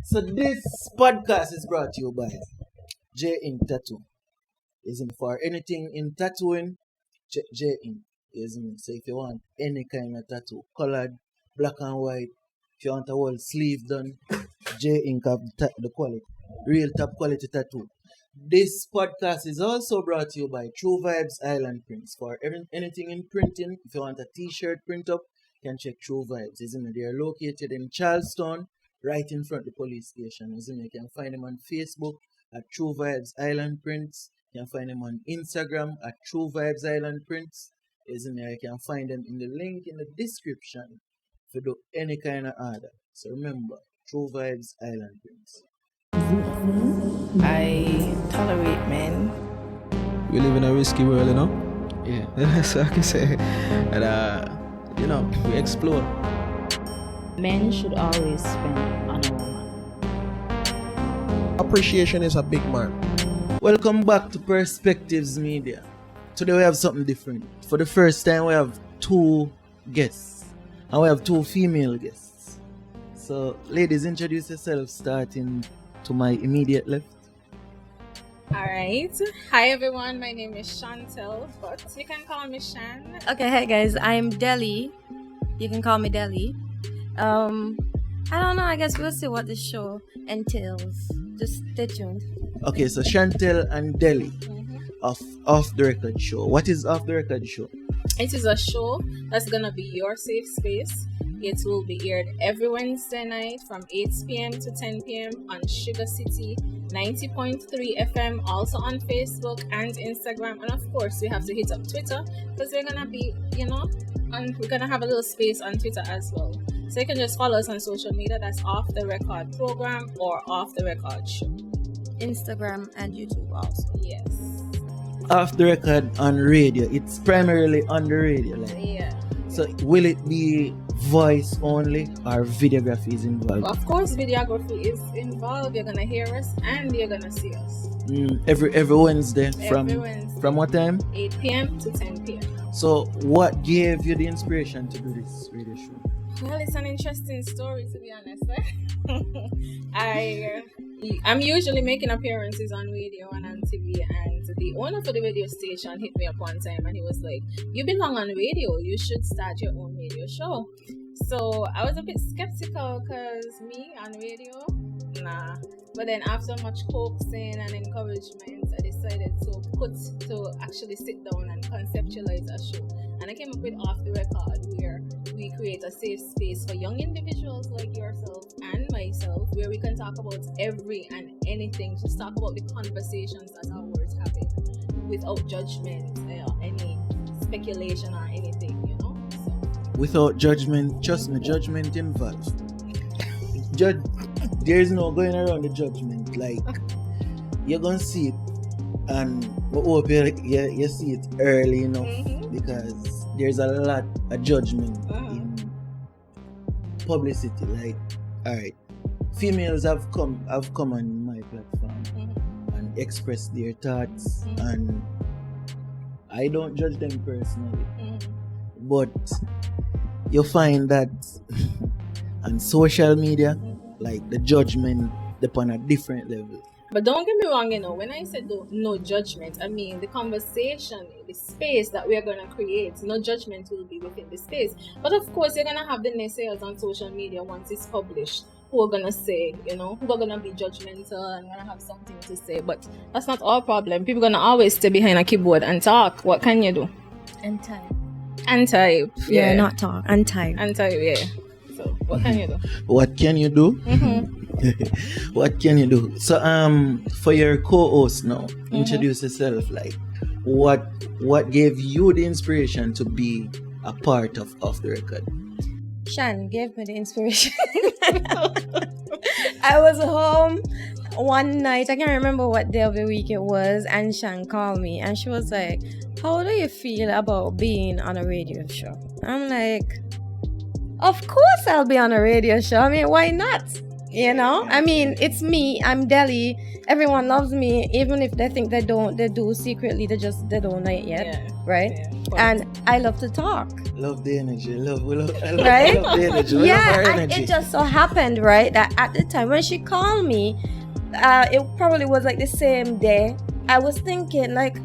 So this podcast is brought to you by Jaay in Tatoo. Isn't for anything in tattooing, check Jaay in. Isn't so if you want any kind of tattoo, colored, black and white, if you want a whole sleeve done, Jaay Ink have the quality, real top quality tattoo. This podcast is also brought to you by TruVybz Island Prints. For anything in printing, if you want a t-shirt print up, you can check TruVybz. Isn't it? They are located in Charleston, right in front of the police station. Isn't it? You can find them on Facebook at TruVybz Island Prints. You can find them on Instagram at TruVybz Island Prints. Isn't it? You can find them in the link in the description if you do any kind of order. So remember, TruVybz Island Prints. I tolerate men. We live in a risky world, you know? Yeah. That's what I can say. And, we explore. Men should always spend on a woman. Appreciation is a big man. Welcome back to Perspectives Media. Today we have something different. For the first time we have two guests. And we have two female guests. So ladies, introduce yourselves starting to my immediate left. Alright. Hi everyone, my name is Chantel, but you can call me Shan. Okay, hey guys, I'm Deli. You can call me Deli. I don't know, I guess we'll see what the show entails. Just stay tuned. Okay, so Chantel and Deli of OffTheRecord show. What is OffTheRecord show? It is a show that's gonna be your safe space. It will be aired every Wednesday night from 8 p.m. to 10 p.m. on Sugar City 90.3 FM, also on Facebook and Instagram. And of course, we have to hit up Twitter because we're gonna be, and we're gonna have a little space on Twitter as well. So you can just follow us on social media. That's Off the Record Program or Off the Record Show. Instagram and YouTube also. Yes. OffTheRecord on radio. It's primarily on the radio. Yeah. So will it be voice only or videography is involved? Of course, videography is involved. You're gonna hear us and you're gonna see us. Every Wednesday Every Wednesday. From what time? 8 p.m. to 10 p.m. So what gave you the inspiration to do this radio show? Well, it's an interesting story, to be honest. I'm usually making appearances on radio and on TV, and the owner for the radio station hit me up one time and he was like, "You belong on radio, you should start your own radio show." So I was a bit skeptical because me on radio, nah. But then after much coaxing and encouragement, I decided to actually sit down and conceptualize a show. And I came up with Off the Record, where we create a safe space for young individuals like yourself and myself, where we can talk about every and anything. Just talk about the conversations that our words having without judgment, any speculation or anything, So. Without judgment, trust me, judgment involved. There is no going around the judgment. Like, you're gonna see it, and we hope you see it early enough because there's a lot of judgment in publicity. Like, alright, females have come on my platform and expressed their thoughts, and I don't judge them personally, but you find that on social media, like the judgment upon a different level. But don't get me wrong, when I said no judgment, I mean the conversation, the space that we are going to create, no judgment will be within the space. But of course, you're going to have the naysayers on social media once it's published, who are going to say, who are going to be judgmental and going to have something to say. But that's not our problem. People are going to always stay behind a keyboard and talk. What can you do? And type. And type. Yeah, not talk. And type. And type, yeah. So, what can you do? What can you do? What can you do? So, for your co-host now, introduce yourself. Like, what gave you the inspiration to be a part of OffTheRecord? Shan gave me the inspiration. I was home one night, I can't remember what day of the week it was, and Shan called me and she was like, "How do you feel about being on a radio show?" I'm like, of course I'll be on a radio show. I mean, why not? You know, I mean, it's me. I'm Delhi. Everyone loves me, even if they think they don't. They do secretly. They don't know it yet, Yeah. right? Yeah, And I love to talk, Love the energy. I love right? the energy. We love our Yeah, and energy. it just so happened, right, that at the time when she called me, it probably was like the same day. I was thinking like,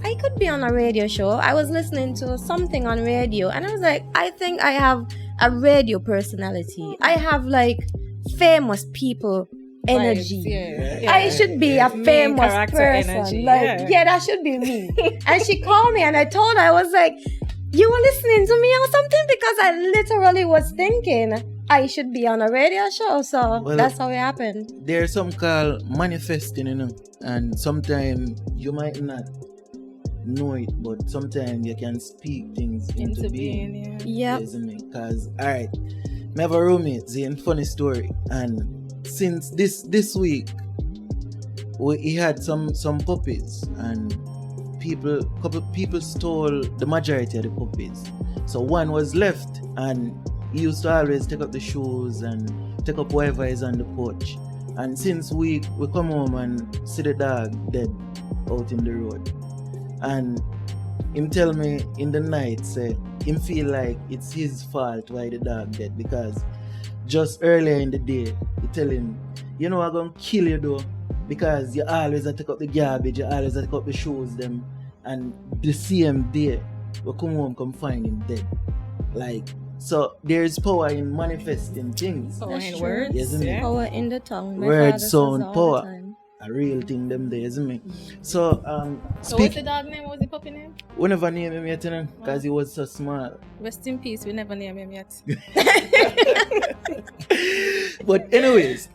I could be on a radio show. I was listening to something on radio, and I was like, I think I have a radio personality. I have like famous people energy. Vibes, I should be a Main famous character person. energy, Like, yeah. that should be me. And she called me and I told her, I was like, you were listening to me or something? Because I literally was thinking I should be on a radio show. So Well, that's how it happened. There's some called manifesting, and sometimes you might not know it, but sometimes you can speak things into being. Yep. Isn't it? Because, alright, I have a roommate, Zane, funny story. And since this week, he had some puppies, and couple people stole the majority of the puppies. So one was left, and he used to always take up the shoes and take up whatever is on the porch. And since we come home and see the dog dead out in the road, and him tell me in the night, say him feel like it's his fault why the dog dead, because just earlier in the day he tell him, I'm gonna kill you though, because you always take up the garbage, you always take up the shoes them, and the same day we come home come find him dead. Like, so there's power in manifesting things. Power That's in true. words. Isn't it? Yeah. Power in the tongue. My Word, father says sound, all the power. time. A real thing them there, isn't it? So So what's the dog name? What was the puppy name? we never name him yet, because he was so small. Rest in peace. We never name him yet. But anyways,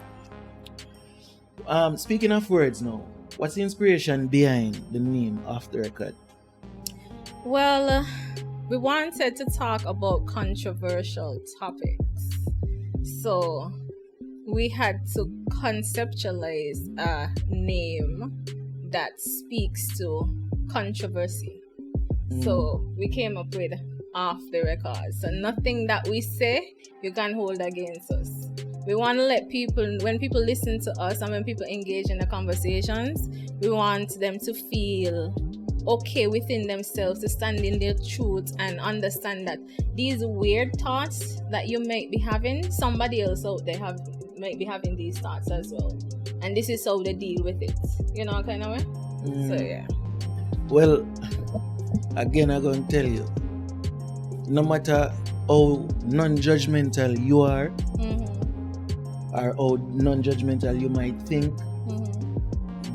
speaking of words now, what's the inspiration behind the name Off the Record? Well, we wanted to talk about controversial topics. So we had to conceptualize a name that speaks to controversy. So we came up with Off the Record. So nothing that we say you can hold against us. We want to let people, when people listen to us and when people engage in the conversations, we want them to feel okay within themselves, to stand in their truth and understand that these weird thoughts that you might be having, somebody else out there might be having these thoughts as well, and this is how they deal with it, kind of way. So yeah. Well, again, I'm going to tell you, no matter how non-judgmental you are, or how non-judgmental you might think,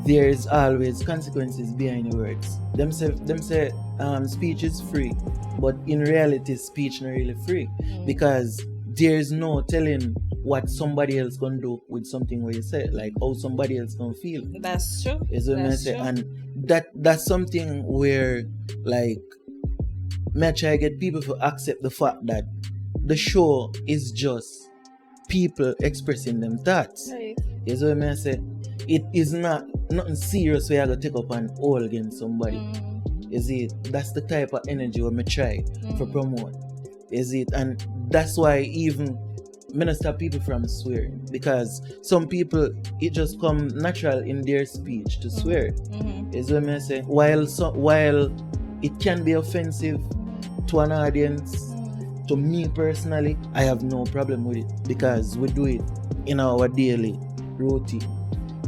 there's always consequences behind the words. Them say speech is free, but in reality speech not really free, because there's no telling what somebody else gonna do with something where you say, like how somebody else gonna feel. That's true. Is what I say, and that's something where, like, me try to get people to accept the fact that the show is just people expressing them thoughts. Right. Is what I say. It is not nothing serious where I go take up an all against somebody. Is it? That's the type of energy we try to promote. Is it? And that's why even me not stop people from swearing, because some people it just come natural in their speech to swear. Is what I say. While it can be offensive to an audience, to me personally, I have no problem with it, because we do it in our daily routine.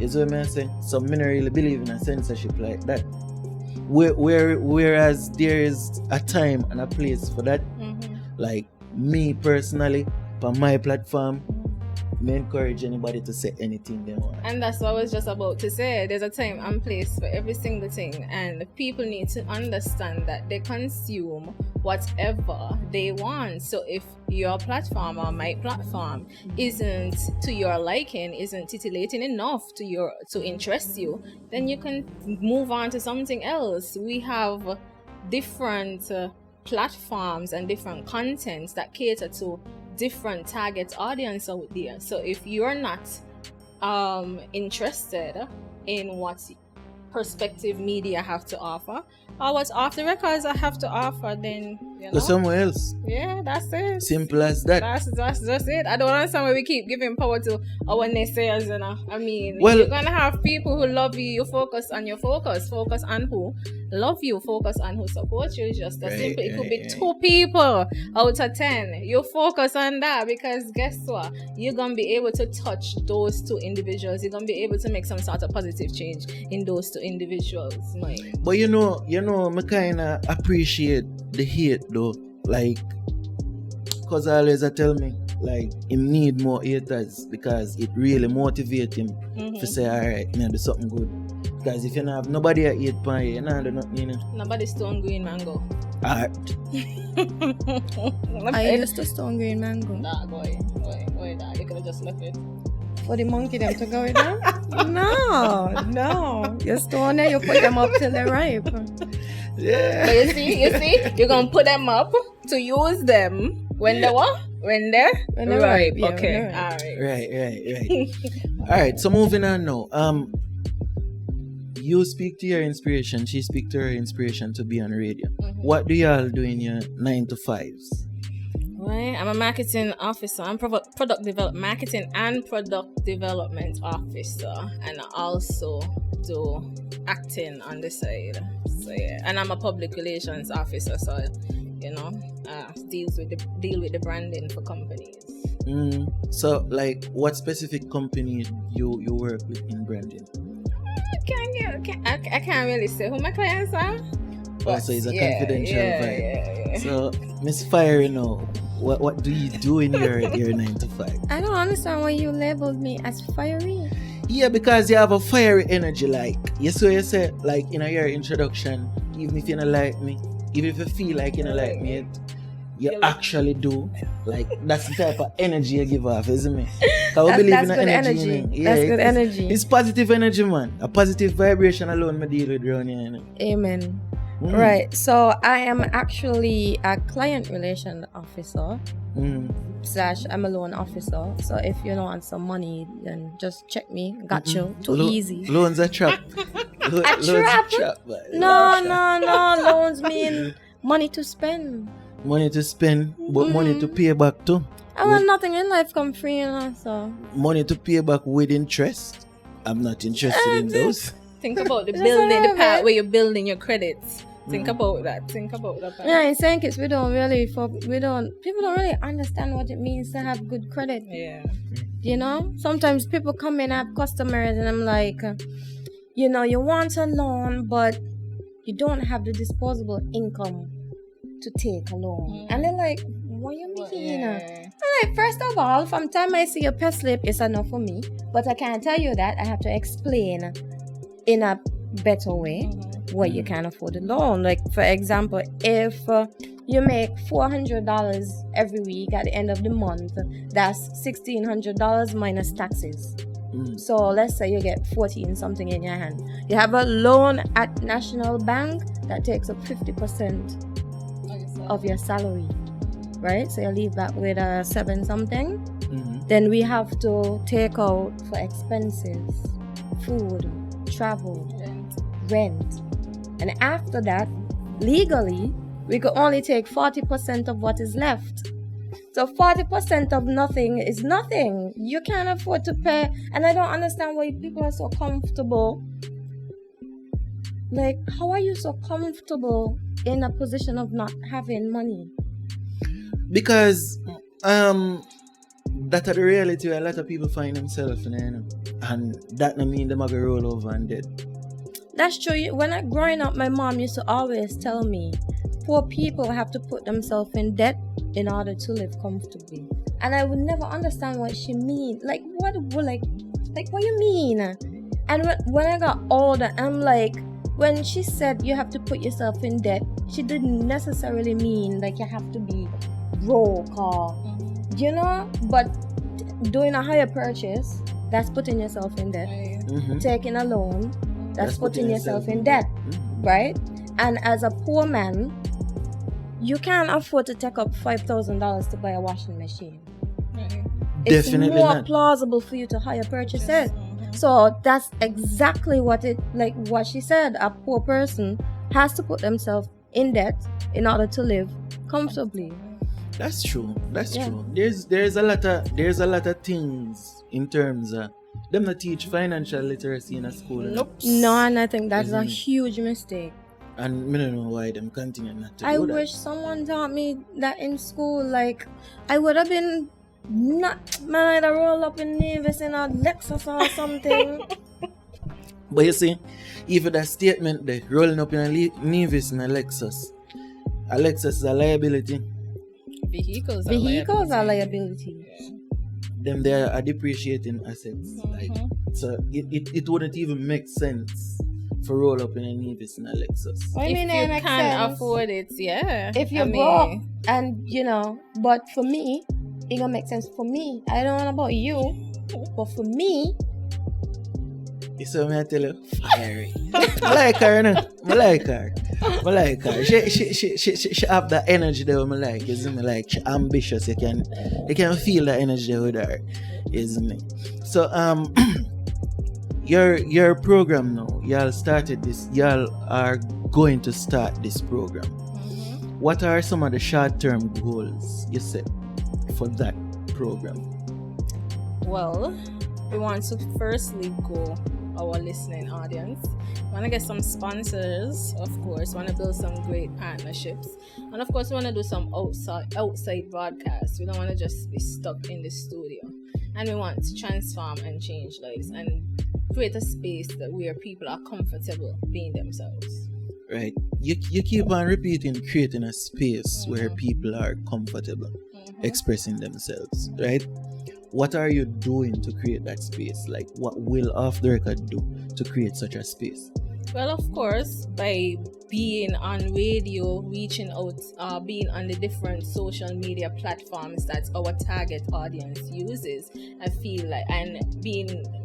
Is what I say. So I don't really believe in a censorship like that. Whereas there is a time and a place for that. Like me personally, on my platform, I encourage anybody to say anything they want. And that's what I was just about to say. There's a time and place for every single thing, and people need to understand that they consume whatever they want. So if your platform or my platform isn't to your liking, isn't titillating enough to interest you, then you can move on to something else. We have different platforms and different contents that cater to different target audience out there. So if you're not interested in what Perspective Media have to offer, or what's off the records I have to offer, then you Go know. somewhere else. Yeah, that's it. Simple as that. That's just it. I don't understand why we keep giving power to our naysayers, you know. I mean, Well- you're gonna have people who love you. You focus on your focus. Focus on who love you. Focus on who supports you. Just as Right, simple. It could be right. 2 people out of 10. You focus on that because guess what? You're gonna be able to touch those 2 individuals. You're gonna be able to make some sort of positive change in those 2 individuals' mind. But you know, me kinda appreciate the hate though. Like, cause always tell me, like, him need more haters because it really motivate him to say, alright, me do something good. Because if you don't have nobody at hate pan you don't do nothing, you know. Nobody stone green mango. Alright. I used to stone green mango. Nah, boy, nah. You could have just left it. For the monkey them to go with them? No. You stone it, you put them up till they're ripe. Yeah. But you see, you're gonna put them up to use them when they what? When they're they're ripe. ripe, yeah, Okay, when they're Right. Alright, so moving on now. You speak to your inspiration, she speak to her inspiration to be on radio. What do y'all do in your 9 to 5s? Right, I'm a marketing officer. I'm marketing and product development officer, and I also do acting on the side. So yeah, and I'm a public relations officer. So you know, deal with the branding for companies. So, like, what specific company you work with in branding? I can't really say who my clients are. So it's a confidential vibe. Yeah. So, Miss Fire, you know, what do you do in your 9 to 5? I don't understand why you labeled me as fiery. Yeah, because you have a fiery energy, like you say, like in your introduction, even if you don't like me, even if you feel like you don't like me yet, you actually do. Like, that's the type of energy you give off, isn't it? That's good energy. Yeah, That's good energy. It's positive energy, man. A positive vibration alone me deal with around here, you know? Amen. Right. So I am actually a client relation officer / I'm a loan officer. So if you don't want some money, then just check me. Got you. Too easy. Loans are trap. Loans trap? Man. No. Loans mean money to spend. Money to spend, but money to pay back too. I want nothing in life come free, you know, so. Money to pay back with interest. I'm not interested in those. Think about the Just building, a the little part bit. where you're building your credits. Think about that. Part. Yeah, in St. Kitts, people don't really understand what it means to have good credit. Yeah. You know, sometimes people come in, have customers, and I'm like, you know, you want a loan, but you don't have the disposable income to take a loan. And they're like, what you mean? Yeah. I'm like, first of all, from time I see your pay slip, it's enough for me. But I can't tell you that. I have to explain in a better way why you can't afford a loan. Like, for example, if you make $400 every week at the end of the month, that's $1,600 minus taxes. So let's say you get 14 something in your hand. You have a loan at National Bank that takes up 50% of your salary, right? So you leave that with 7 something. Then we have to take out for expenses, food, travel, rent. And after that, legally, we could only take 40% of what is left. So 40% of nothing is nothing. You can't afford to pay. And I don't understand why people are so comfortable. Like, how are you so comfortable in a position of not having money? Because that's the reality where a lot of people find themselves in, you know? And that don't mean them are going to roll over and dead. That's true. When I growing up, my mom used to always tell me, poor people have to put themselves in debt in order to live comfortably. And I would never understand what she mean. Like what you mean? And when I got older, I'm like, when she said you have to put yourself in debt, she didn't necessarily mean like you have to be broke or, you know, but doing a higher purchase, that's putting yourself in debt. Taking a loan, that's putting yourself in debt, right? And as a poor man, you can't afford to take up $5,000 to buy a washing machine. It's Definitely more not. plausible for you to hire purchases. So that's exactly what she said. A poor person has to put themselves in debt in order to live comfortably. That's true. That's Yeah. true. There's a lot of things in terms of them not teach financial literacy in a school. Nope. No, and I think that's a Isn't it? huge mistake. And I don't know why them continue not to I do that. wish someone taught me that in school. Like, I would have been not, man, I'd have rolled up in Nevis in a Lexus or something. But you see, even that statement there, rolling up in a Nevis and a Lexus is a liability. Vehicles are liability. Them they are depreciating assets. Like, so it wouldn't even make sense for roll up in a Nevis and a Lexus. I If mean, you it makes can sense. afford it, yeah. If you're broke, and you know, but for me, it gonna make sense for me. I don't know about you, but for me, You see me I tell you? Fiery. I like her, you know? I like her. She have that energy that I like, isn't me? Like, she ambitious. You can feel that energy with her, isn't me? So your program now, y'all are going to start this program. What are some of the short-term goals you set for that program? Well, we want to firstly go our listening audience. We want to get some sponsors, of course. We want to build some great partnerships, and of course, we want to do some outside broadcasts. We don't want to just be stuck in the studio, and we want to transform and change lives and create a space where people are comfortable being themselves. Right. You keep on repeating creating a space where people are comfortable expressing themselves, right? What are you doing to create that space? Like, what will Off the Record do to create such a space? Well, of course, by being on radio, reaching out, being on the different social media platforms that our target audience uses, I feel like, and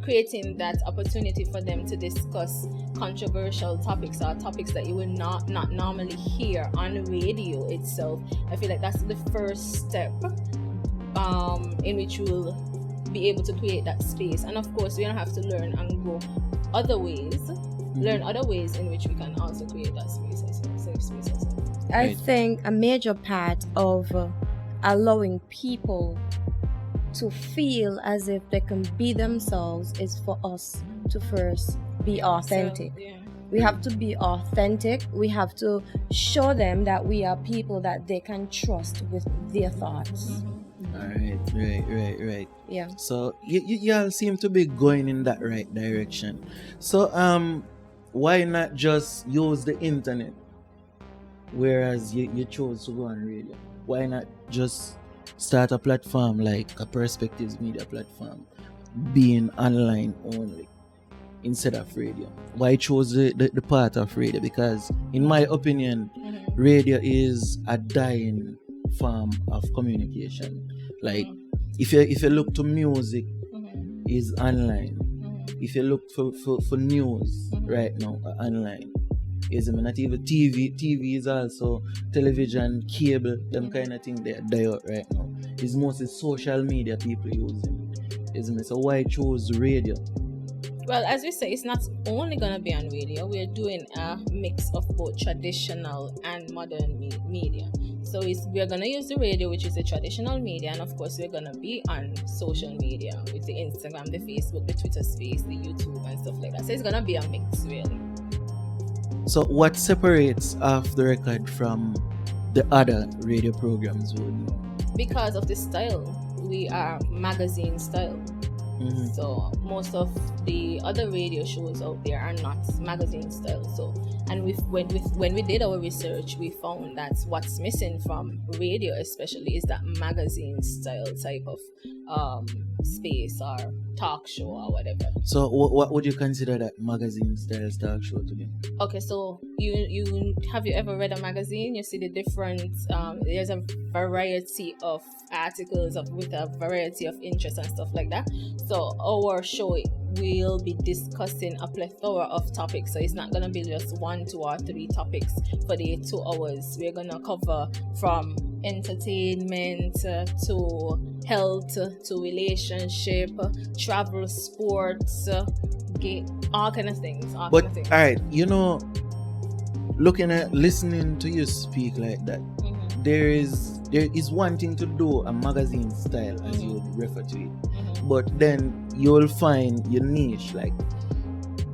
creating that opportunity for them to discuss controversial topics or topics that you will not normally hear on radio itself. I feel like that's the first step in which we'll be able to create that space. And of course, we don't have to learn and go other ways. Learn other ways in which we can also create that space as well, safe space as well. I think a major part of allowing people to feel as if they can be themselves is for us to first be authentic. So, yeah. We have to be authentic. We have to show them that we are people that they can trust with their thoughts. Right. Yeah. So y'all seem to be going in that right direction. So why not just use the internet, whereas you chose to go on radio? Why not just start a platform like a Perspectives Media platform, being online only instead of radio? Why chose the part of radio? Because in my opinion, radio is a dying form of communication. Like, if you look to music, is online. If you look for news right now, online. Is not even TV. TV is also television, cable, them kind of thing they die out right now. It's mostly social media people using. Isn't it? So why choose radio? Well, as we say, it's not only going to be on radio. We're doing a mix of both traditional and modern media. So we're going to use the radio, which is the traditional media, and of course we're going to be on social media with the Instagram, the Facebook, the Twitter space, the YouTube and stuff like that. So it's going to be a mix, really. So what separates Off the Record from the other radio programs? Because of the style. We are magazine style. So most of the other radio shows out there are not magazine style. So, and when we did our research, we found that what's missing from radio, especially, is that magazine style type of space or talk show or whatever. So what would you consider that magazine style talk show to be? Okay, so you have you ever read a magazine? You see the different there's a variety of articles with a variety of interests and stuff like that. So our show will be discussing a plethora of topics. So it's not gonna be just 1, 2, or 3 topics for the 2 hours. We're gonna cover from entertainment to health to relationship, travel, sports, all kind of things. But alright, listening to you speak like that, there is one thing to do a magazine style, as you would refer to it, but then you'll find your niche, like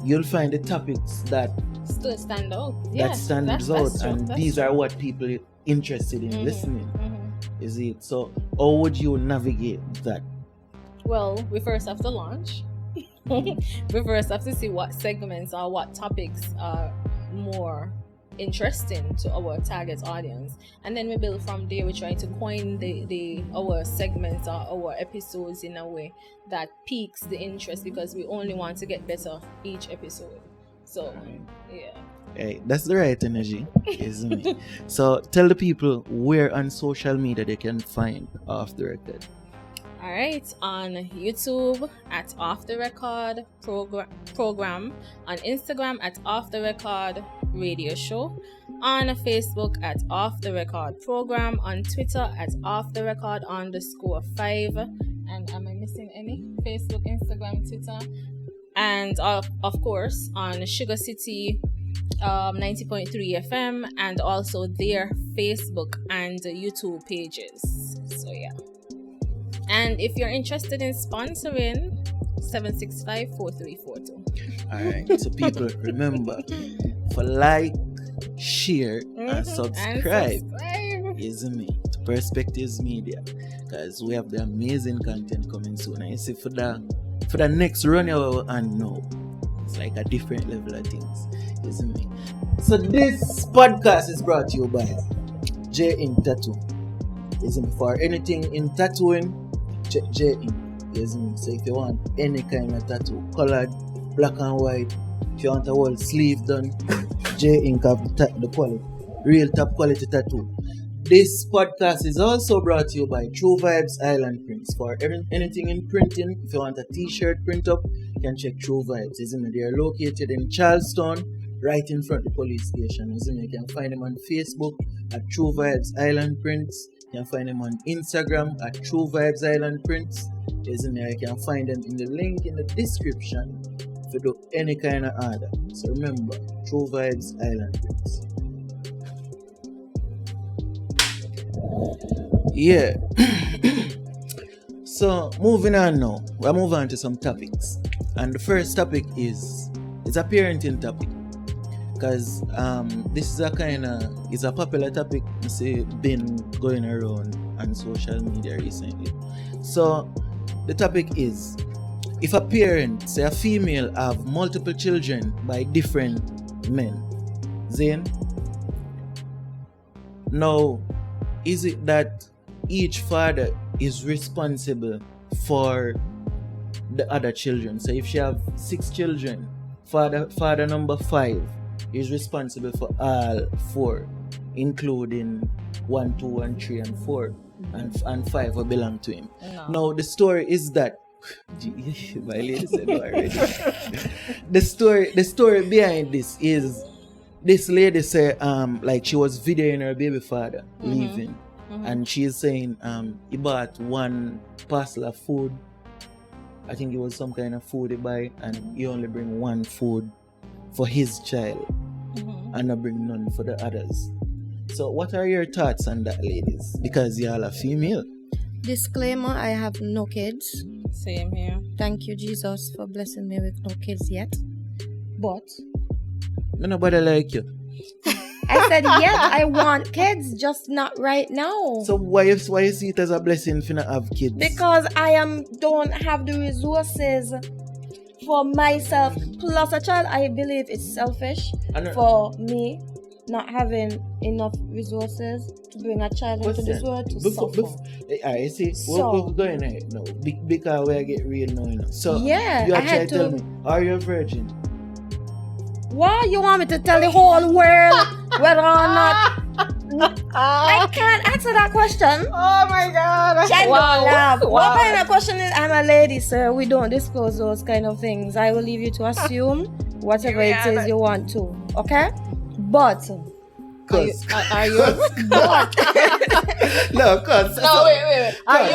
you'll find the topics that Still stand out. that stands out, that's true, and that's these true. are what people are interested in listening. Is it? So how would you navigate that? Well, we first have to launch. We first have to see what segments or what topics are more interesting to our target audience, and then we build from there. We try to coin our segments or our episodes in a way that piques the interest, because we only want to get better each episode. So yeah. Hey, that's the right energy, isn't it? So tell the people where on social media they can find Off the Record. All right, on YouTube at Off the Record program, on Instagram at Off the Record Radio Show, on Facebook at Off the Record program, on Twitter at Off the Record _5. And am I missing any? Facebook, Instagram, Twitter, and of course on Sugar City 90.3 FM, and also their Facebook and YouTube pages. So yeah. And if you're interested in sponsoring, 765-4342. Alright, so people remember, for like, share, and subscribe. Isn't it? To Perspectives Media, because we have the amazing content coming soon. And you see, for the next run, and no, it's like a different level of things, isn't it? So this podcast is brought to you by Jaay in Tatoo. Isn't it? For anything in tattooing, Jaay in, isn't it? So if you want any kind of tattoo, colored, black and white, if you want a whole sleeve done, Jaay Ink have the quality, real top quality tattoo. This podcast is also brought to you by TruVybz Island Prints. For anything in printing, if you want a t-shirt print up, you can check TruVybz. Isn't it? They are located in Charleston, right in front of the police station. Isn't it? You can find them on Facebook at TruVybz Island Prints. You can find them on Instagram at TruVybz Island Prints. Isn't it? You can find them in the link in the description if you do any kind of order. So remember, TruVybz Island Prints. Yeah. So moving on now, we'll move on to some topics, and the first topic is a parenting topic, because this is a popular topic I say been going around on social media recently. So the topic is, if a parent, say a female, have multiple children by different men, then now, is it that each father is responsible for the other children? So if she have 6 children, father number 5 is responsible for all 4, including 1, 2, and 3, and 4, and 5 will belong to him. No. Now the story is that my lady said no already. The story behind this is, this lady said like she was videoing her baby father leaving. And she's saying he bought 1 parcel of food. I think it was some kind of food he buy, and he only bring 1 food for his child and not bring none for the others. So what are your thoughts on that, ladies? Because y'all are female. Disclaimer, I have no kids. Same here. Thank you, Jesus, for blessing me with no kids yet. But Nobody like you. I said, yes, I want kids, just not right now. So why you see it as a blessing if you not have kids? Because don't have the resources for myself. Plus a child, I believe it's selfish for me not having enough resources to bring a child into this world to suffer. I see. We're going right now. Because we get real now, you know. So yeah, you I are trying had to tell to. me, are you a virgin? Why you want me to tell the whole world whether or not? I can't answer that question. Oh my God! Don't laugh. Wow. What kind of question is? I'm a lady, sir. We don't disclose those kind of things. I will leave you to assume whatever it is you want to. Okay? But Are you? No, cause No, wait. Are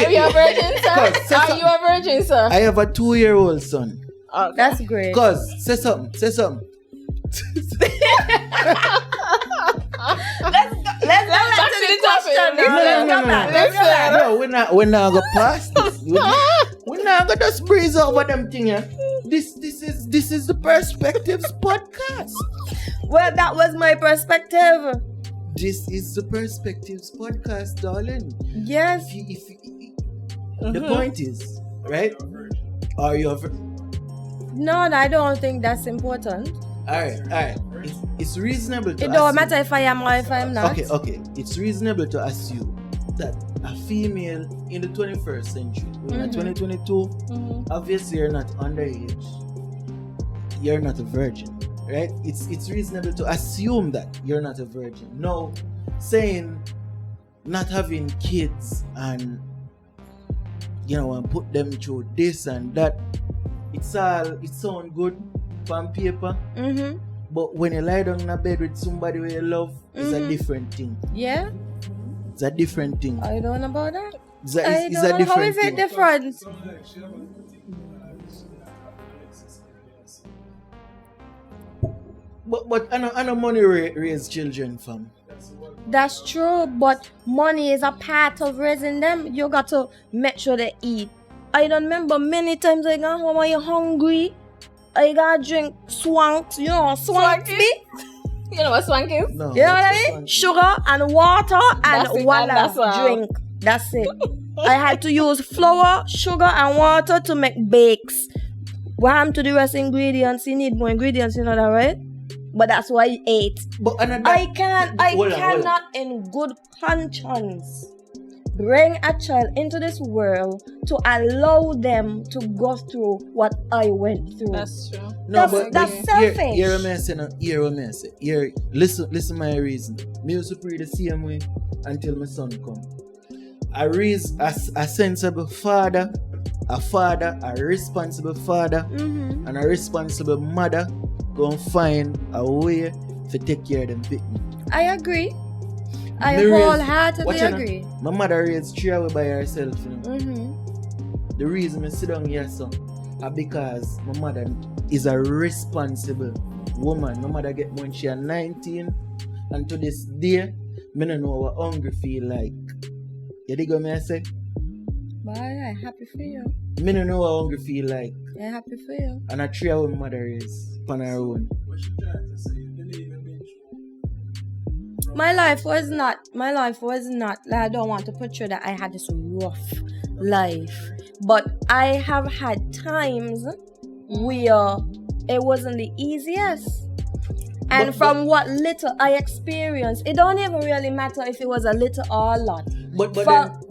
you a virgin, sir? Are you a virgin, sir? I have a 2-year-old son. Okay. that's great. Cause say something. Let's go back to the question. No, we're not gonna pass this. We're not gonna just breeze over them thing. Yeah. This is the Perspectives podcast. Well, that was my perspective. This is the Perspectives podcast, darling. Yes. The point is, right? Are you a No, I don't think that's important. Alright. It's reasonable to It don't matter if I am or if I am not. Okay. It's reasonable to assume that a female in the 21st century, we're in 2022, obviously you're not underage. You're not a virgin, right? It's reasonable to assume that you're not a virgin. No, saying not having kids and and put them through this and that, it sounds good on paper. But when you lie down in a bed with somebody who you love, it's a different thing. Yeah? It's a different thing. I don't know about that. It's a different How is it thing. different? But I know money raise children, fam. That's true, but money is a part of raising them. You got to make sure they eat. I don't remember many times I got home when you're hungry. I gotta drink swanks. You know what swanks be? You know what swank is? No. You know what I mean? Sugar and water That's it, and one that's all. drink. That's it. I had to use flour, sugar, and water to make bakes. What happened to the rest ingredients? You need more ingredients, you know that, right? But that's why I ate. But another, I cannot on. in good conscience bring a child into this world to allow them to go through what I went through. That's true. No, That's selfish. Hear what I say now. Hear what I say. Listen my reason. Me used to pray the same way until my son come. A sensible father, a responsible father, and a responsible mother gonna find a way to take care of them people. I agree. I Me raise- wholeheartedly watch it now. agree. My mother raised 3 away by herself, you know. Mm-hmm. The reason I sit down here, so, because my mother is a responsible woman. My mother get when she was 19, and to this day, me don't know what hungry feel like. You dig what me I say? But I'm happy for you. Me don't know what hungry feel like. I'm happy for you. And I 3 away my mother is on her own. My life was not, like, I don't want to portray that I had this rough life. But I have had times where it wasn't the easiest. And from what little I experienced, it don't even really matter if it was a little or a lot. But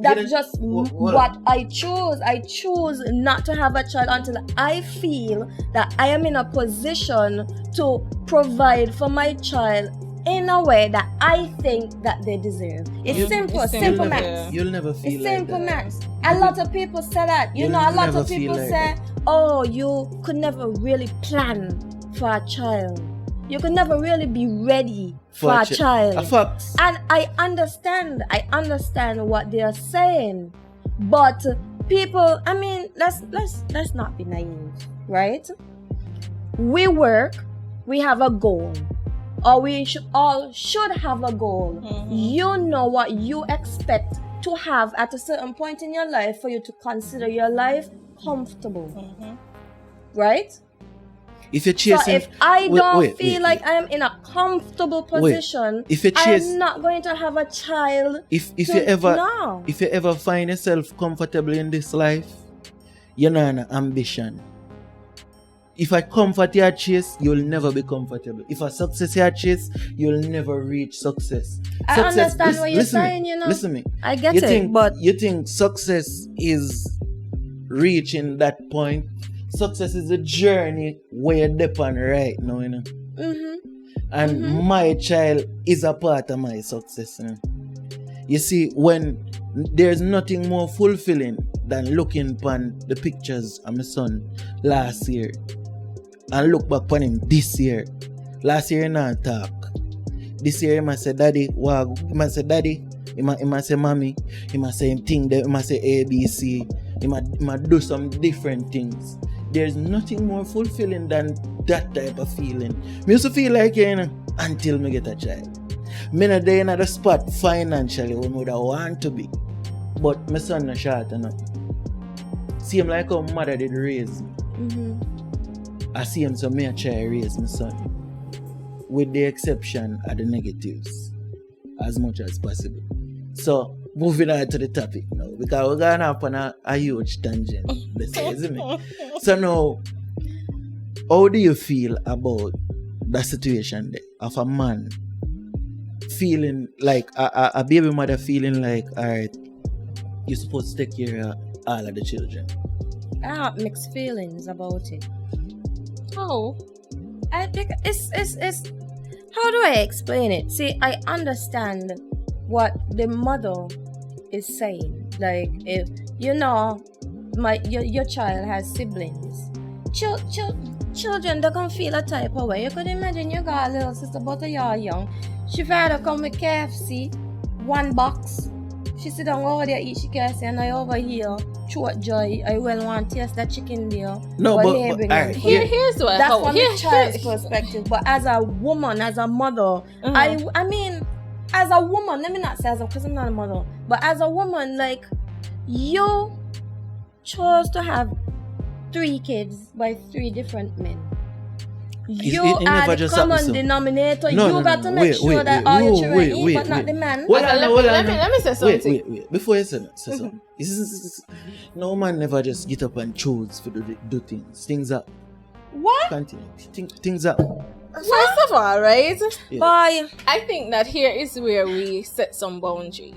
That's just what I choose. I choose not to have a child until I feel that I am in a position to provide for my child in a way that I think that they deserve. It's simple maths. You'll never feel It's like simple that. maths. A lot of people say that. You You'll know, a lot never of people feel like say, oh, you could never really plan for a child. You could never really be ready for a child. A fact. And I understand what they are saying. But people, I mean, let's not be naive, right? We work, we have a goal. Or we all should have a goal. You know what you expect to have at a certain point in your life for you to consider your life comfortable. Right? If you're chasing, So if I don't feel like I am in a comfortable position, if you I chase, am not going to have a child. if you ever find yourself comfortable in this life, you're not an ambition. If a comfort you chase, you'll never be comfortable. If a success you chase, you'll never reach success. I understand what you're saying, you know. Listen to me. I get it, but you think success is reaching that point? Success is a journey where you're depend right now, you know. And my child is a part of my success. You know? You see, when there's nothing more fulfilling than looking upon the pictures of my son last year and look back upon him this year. Last year he not talk. This year he must say daddy, wow, he must say daddy, he must say mommy, he must say him thing, he must say ABC, he must do some different things. There's nothing more fulfilling than that type of feeling. Me used to feel like, you know, until me get a child. Me not there in the spot financially when would I want to be. But my son not short enough. See him like how mother did raise me. I see him so me a try raise my son. With the exception of the negatives. As much as possible. So moving on to the topic now. Because we're going up on a huge tangent. This is, isn't it? So now, how do you feel about the situation there of a man feeling like a baby mother feeling like, alright, you're supposed to take care of all of the children? I have mixed feelings about it. Oh. I think it's how do I explain it? See, I understand what the mother is saying. Like, if you know your child has siblings, children they can feel a type of way. You could imagine you got a little sister but a year young. She father come with KFC, one box. She sit down over there eat she KFC and I over here throat joy. I well want to taste that chicken there. No, but right, here's what that's from the child's perspective. But as a woman, as a mother, I mean, as a woman, let me not say as a, because I'm not a mother, but as a woman, like, you chose to have 3 kids by 3 different men. You are the common denominator. You got to make sure that all your children eat, but not the man. Let me say something. Wait. Before you say something. No man never just get up and choose to do things. Things up. What? Continue. Things up. First of all, right? Yeah. Boy, I think that here is where we set some boundaries.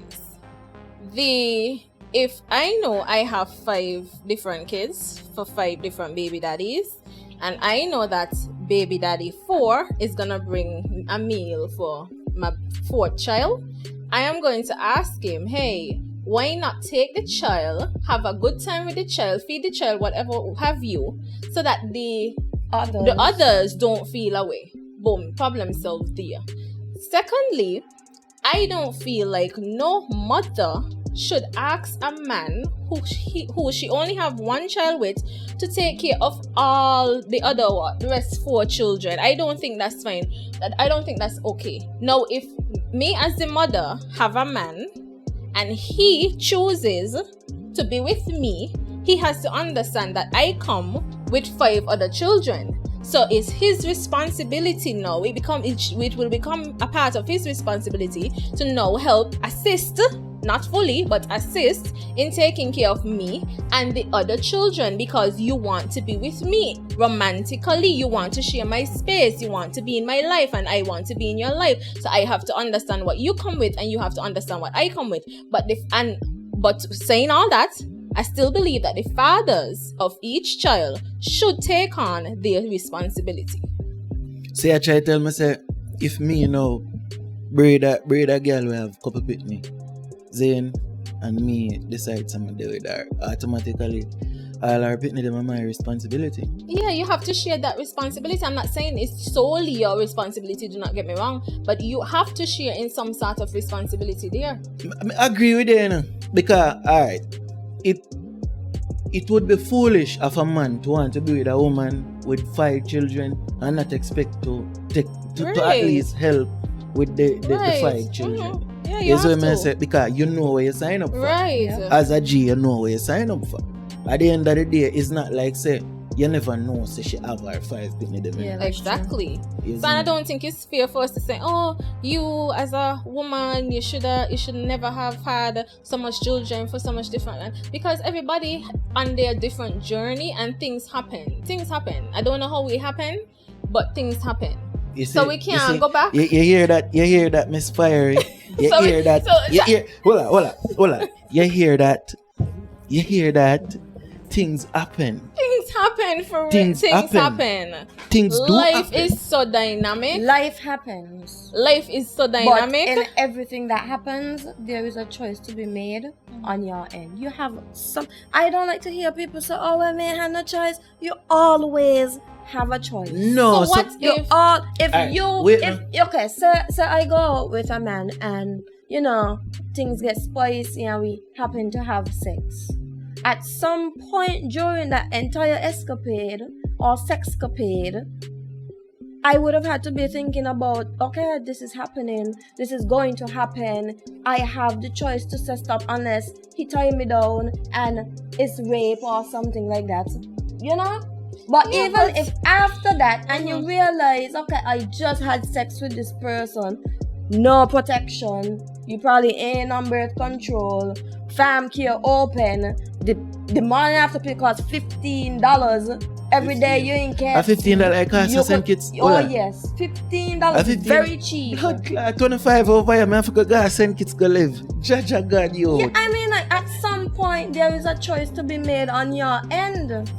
If I know I have 5 different kids for 5 different baby daddies, and I know that baby daddy 4 is gonna bring a meal for my 4th child, I am going to ask him, hey, why not take the child, have a good time with the child, feed the child, whatever have you, so that the others don't feel away. Boom, problem solved there. Secondly, I don't feel like no mother should ask a man who she only have 1 child with to take care of all the rest 4 children. I don't think that's fine. I don't think that's okay. Now, if me as the mother have a man and he chooses to be with me, he has to understand that I come with 5 other children. So it's his responsibility now. It will become a part of his responsibility to now help assist, not fully, but assist in taking care of me and the other children, because you want to be with me romantically. You want to share my space. You want to be in my life and I want to be in your life. So I have to understand what you come with and you have to understand what I come with. But saying all that, I still believe that the fathers of each child should take on their responsibility. Say I try to tell me, say, if me, breed a girl will have couple with me, Zane and me decide something to do with her, automatically all our pitney them are my responsibility. Yeah, you have to share that responsibility. I'm not saying it's solely your responsibility, do not get me wrong, but you have to share in some sort of responsibility there. I agree with you, because alright, it would be foolish of a man to want to be with a woman with 5 children and not expect to at least help with the 5 children. Mm-hmm. Yeah, you have to. Say, because you know what you sign up for. Right. As a G, you know what you sign up for. At the end of the day, it's not like, say, you never know, say she have her 5 people. Yeah, exactly. So I don't think it's fair for us to say, oh, you as a woman, you should never have had so much children for so much different, because everybody on their different journey and things happen. I don't know how it happen, but things happen. See, so we can't go back. You hear that, Miss Fiery? You hear that? Hold on. You hear that? Things happen. Things happen for real. Things happen. Things do Life happen. is so dynamic. Life happens. Life is so dynamic. But in everything that happens, there is a choice to be made on your end. You have some. I don't like to hear people say, "Oh, well, man, had no choice." You always have a choice. No. So what okay, so I go out with a man and things get spicy and we happen to have sex. At some point during that entire escapade or sexcapade, I would have had to be thinking about, okay, this is happening, this is going to happen. I have the choice to say stop unless he tie me down and it's rape or something like that. You know? But even if after that and you realize, okay, I just had sex with this person, no protection, you probably ain't on birth control, fam care open, the money after pay costs $15 every day, you ain't care. A $15 cost you send kids. Oh yes, $15 very cheap. Blood clot, 25 over here, man, for go send kids go live. Jaja God you. Yeah, I mean, like, at some point there is a choice to be made on your end.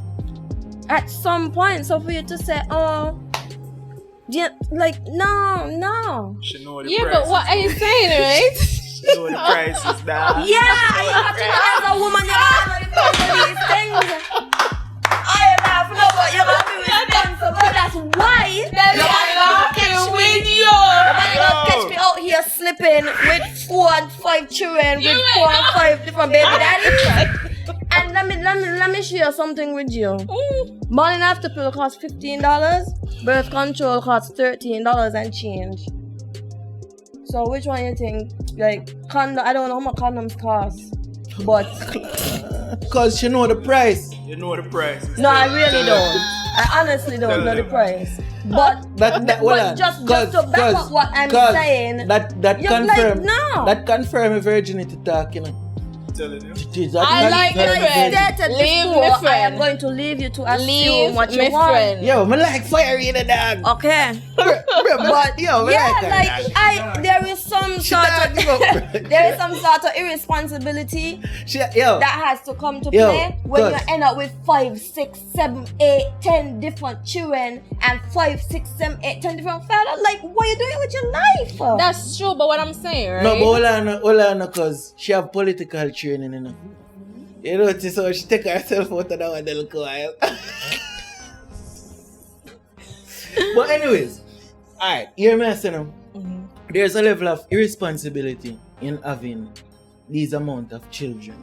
At some point, so for you to say, oh, yeah, like, no. She know the Yeah, price. but what are you saying, right? She know the prices now. Yeah, you have to know as a woman, you have to know the price of these things. I am laughing, no, but you have to be responsible. That's why nobody gonna catch me out here slipping with 4 and 5 children, with 4 and 5 different baby daddies. And let me share something with you. Morning after pill costs $15. Birth control costs $13 and change. So which one you think? Like condom? I don't know how much condoms cost, but Cause she know the price. You know the price. no, I really don't. I honestly don't know the price. But just to back up what I'm saying, that you're confirm like, no. that confirm a virginity talk, you know. Telling you. I like you it, friend. stated Leave before, me, I am friend. going to leave you to assume Leave what me, you want. friend. Yo, me like fire in the dog. Okay. But yo, me Yeah, like like there is some She sort not of give up. there is some sort of irresponsibility Yo, that has to come to Yo, play when you cuz. end up with 5, 6, 7, 8, 10 different children and 5, 6, 7, 8, 10 different fellas. Like, what are you doing with your life? That's true, but what I'm saying, right? no, but hold on, cause she have political training, you know. You know, so she take herself out of that one little while. But anyways, alright, hear me say now. There's a level of irresponsibility in having these amount of children.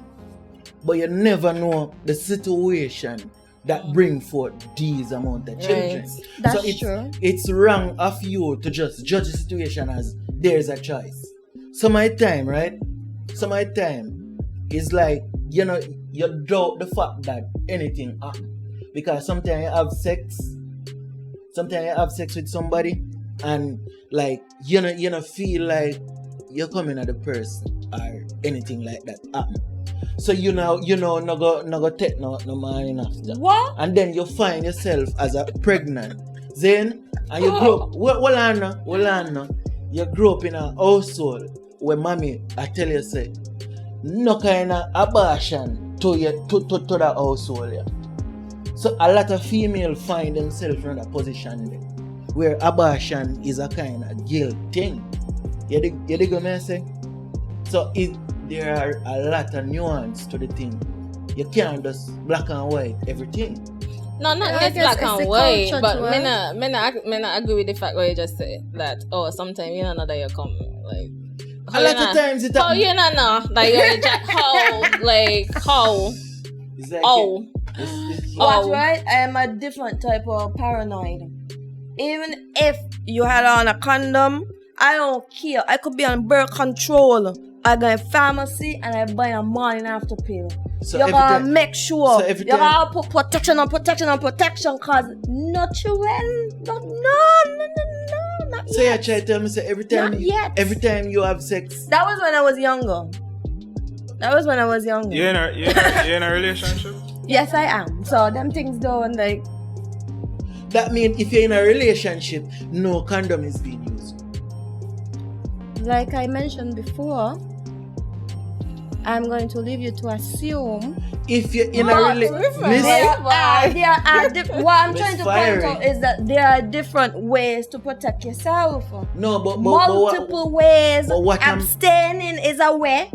But you never know the situation that bring forth these amount of children. Right. That's so true. It's wrong of you to just judge the situation as there's a choice. So my time, right? So my time is like, you know, you doubt the fact that anything happen. Because sometimes you have sex with somebody and like you know feel like you're coming at the person or anything like that happen. So you know no go take no man after. What? And then you find yourself as a pregnant. Then and you grow hold on. You grow up in a household where mommy I tell you say no kind of abortion to the household. Yeah. So a lot of females find themselves in a position there, where abortion is a kind of guilt thing. You dig what I say? So there are a lot of nuance to the thing. You can't just black and white everything. No, not I just guess black it's and the white, culture but too, me not agree with the fact where you just say that, oh, sometimes you don't know that you come, like, A lot of times it how happen. you don't know that you're just, how, It's like oh. it's That's Oh. right. I am a different type of paranoid. Even if you had on a condom, I don't care. I could be on birth control. I go in pharmacy and I buy a morning after pill. So you every gotta time- make sure so every you time- gotta put protection cause no children, not So yet. you try to tell me say every time Not yet. every time you have sex. That was when I was younger. You in a relationship? Yes, I am. So them things don't like. That means if you're in a relationship, no condom is being used. Like I mentioned before, I'm going to leave you to assume. If you're in a But relationship, what I'm Miss trying to Fiery. point out is that there are different ways to protect yourself. no, but Multiple ways. but what I'm- Abstaining is a way.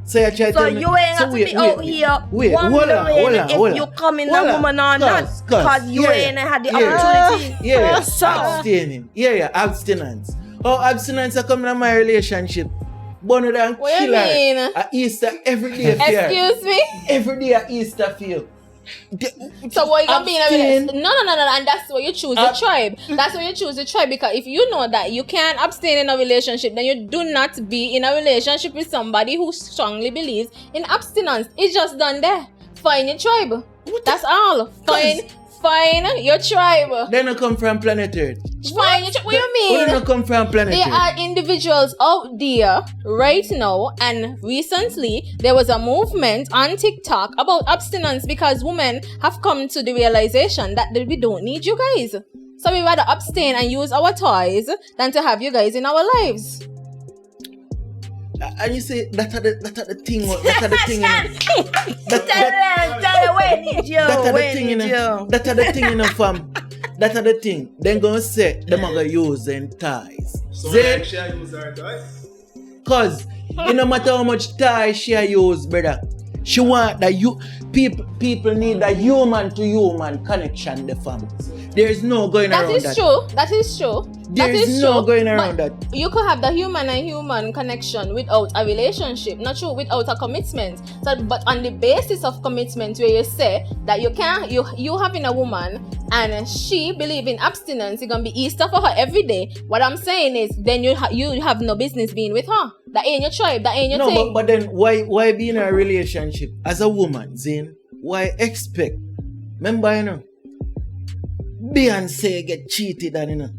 so you try to So tell me. you ain't so have to wait, be wait, out wait. here Wait, hold on, wondering hold if on. you come in a Hold on. woman or not. Cause Because you ain't had the opportunity. Yeah, So- abstaining. Yeah, abstinence. Oh, abstinence are coming in my relationship. Bonner than What you killer. mean? At Easter every day for you. Excuse me? Every day at Easter for you. So what you gonna be in a Abstain. relationship? No, and that's why you choose the tribe. That's why you choose the tribe, because if you know that you can't abstain in a relationship, then you do not be in a relationship with somebody who strongly believes in abstinence. It's just done there. Find your tribe. That's all. Find your tribe. They don't come from planet Earth. Find your tribe. What do you mean? They don't come from planet There Earth. are individuals out there right now, and recently there was a movement on TikTok about abstinence because women have come to the realization that we don't need you guys. So we rather abstain and use our toys than to have you guys in our lives. And you say that are the thing. That are the thing. Tell her where need you. That are the Where thing. need you. That are the thing in the fam. That are the thing. Then gonna say them are gonna use them ties. So Then, she use her toys? cause it no matter how much tie she use, brother. She want that you people need a human to human connection. The fam. There is no going around that. That is true. There is no going around that. You could have the human and human connection without a relationship, not true, without a commitment. So, but on the basis of commitment, where you say that you having a woman and she believe in abstinence, it's gonna be Easter for her every day. What I'm saying is, then you have no business being with her. That ain't your tribe. That ain't your thing. But then why be in a relationship as a woman, Zane? Why expect? Remember, you know, Beyonce get cheated on, you know.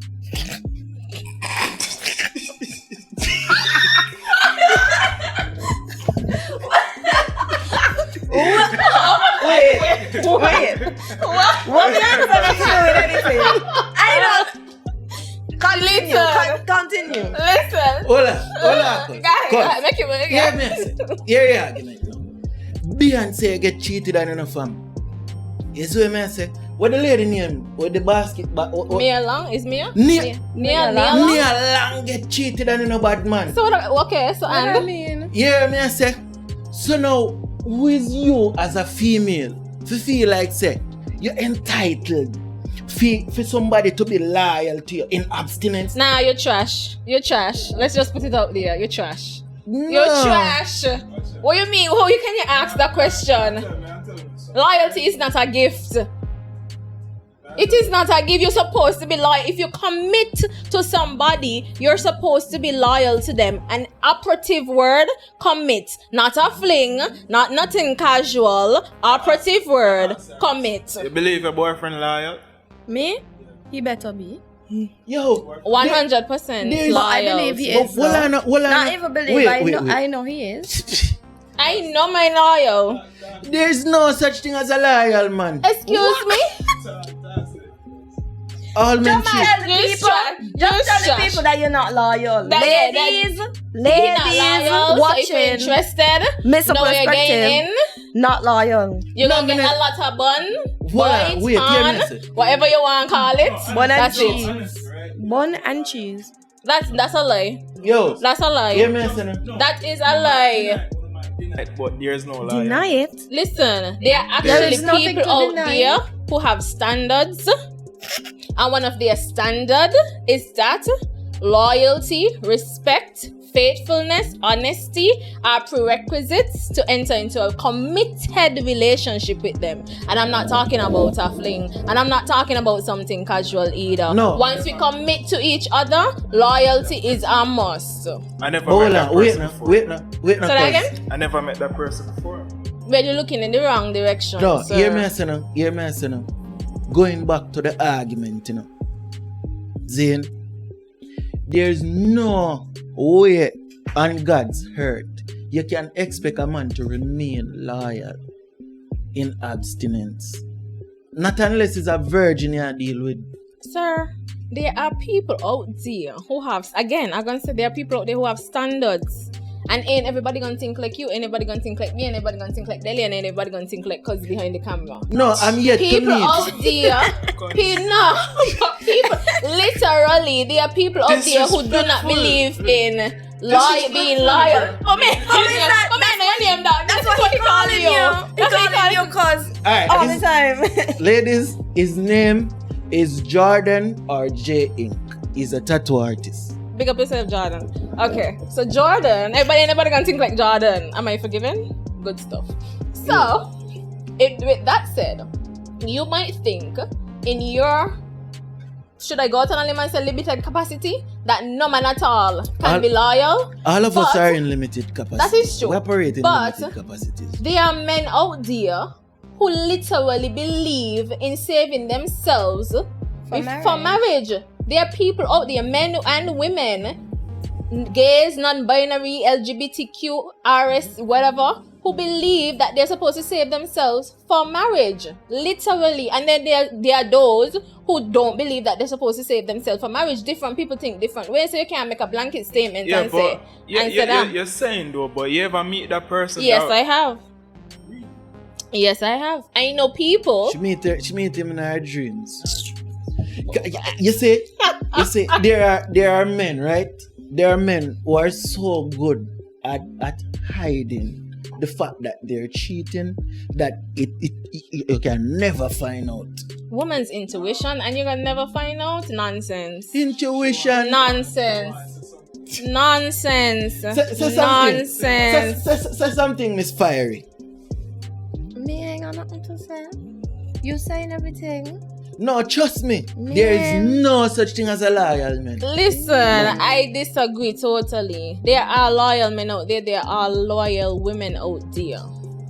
Wait. What Beyonce got to do with anything? I don't. Continue. Listen. Hold on. Guys, make it work. Hear me, I say. Hear your argument now. Beyonce get cheated on in a fam. Is what I say. What the lady name? What the basketball? Mia Long is Mia? Nia Long. Long get cheated on in a bad man. So okay, so What I and mean? Yeah, me I say. So now, who is you as a female to feel like say you're entitled for somebody to be loyal to you in abstinence? nah, you're trash. You're trash. Let's just put it out there. You're trash. No. You're trash. What do you mean? How can you ask that question? Loyalty is not a gift. It is not a gift. You're supposed to be loyal. If you commit to somebody, you're supposed to be loyal to them. An operative word, commit. Not a fling, not nothing casual. Operative word, commit. You believe your boyfriend loyal? Me? He better be. Yo, 100% there's- loyal. I believe he is. Not even believe. I know he is. I know my loyal. There's no such thing as a loyal man. Excuse me? All men cheat. Tell the people that you're not loyal. Ladies, watching. So if you're interested, Miss a know you're getting perspective. in. Not loyal. You're gonna get a lot of bun, Voilà, wait, hear me tan, say. whatever you want to call it. Bun and That's it. cheese. Bun and cheese. That's a lie. Yo, That's a lie. hear me say now. That is a lie. But there's no loyal. Deny it. Listen, there are There actually is nothing people to out deny. there who have standards, and one of their standard is that loyalty, respect, faithfulness, honesty are prerequisites to enter into a committed relationship with them. And I'm not talking about a fling, and I'm not talking about something casual either. No. Once we commit to each other, loyalty is a must. I never Hold met that on, wait person now, before. wait now. Say that again? I never met that person before. Well, you're looking in the wrong direction. No, sir. hear me say now. Going back to the argument, you know. Zane, there's no way on God's earth you can expect a man to remain loyal in abstinence. Not unless he's a virgin you deal with. Sir, there are people out there who have, again, I'm going to say there are people out there who have standards. And ain't everybody gonna think like you, ain't everybody gonna think like me, ain't everybody gonna think like Deli, and ain't everybody gonna think like cuz behind the camera. No, I'm yet to People meet. out there, people, literally, there are people out there who do not believe in being loyal. That's what he calling you. He's calling you cuz Alright, all the time. ladies, his name is Jordan or J Ink. He's a tattoo artist. Big up yourself, Jordan. Okay, so Jordan, everybody gonna think like Jordan. Am I forgiven? Good stuff. So, With that said, you might think in your, should I go out on a limb and say limited capacity, that no man at all can be loyal? All of us But are in limited capacity. that is true. We operate in But limited capacities. there are men out there who literally believe in saving themselves for marriage. There are people out there, men and women, gays, non-binary, LGBTQ, RS, whatever, who believe that they're supposed to save themselves for marriage. Literally. And then there are those who don't believe that they're supposed to save themselves for marriage. Different people think different ways, so you can't make a blanket statement and say that. You're saying though, but you ever meet that person? Yes, I have. Yes, I have. I know people. She meet him in her dreams. You see, there are men, right? There are men who are so good at hiding the fact that they're cheating that you can never find out. Woman's intuition, and you can never find out? Nonsense. Intuition. Nonsense. Nonsense. Say something, Miss Fiery. Me ain't got nothing to say. You saying everything? No, trust me. There is no such thing as a loyal man. Listen, I disagree totally. There are loyal men out there. There are loyal women out there.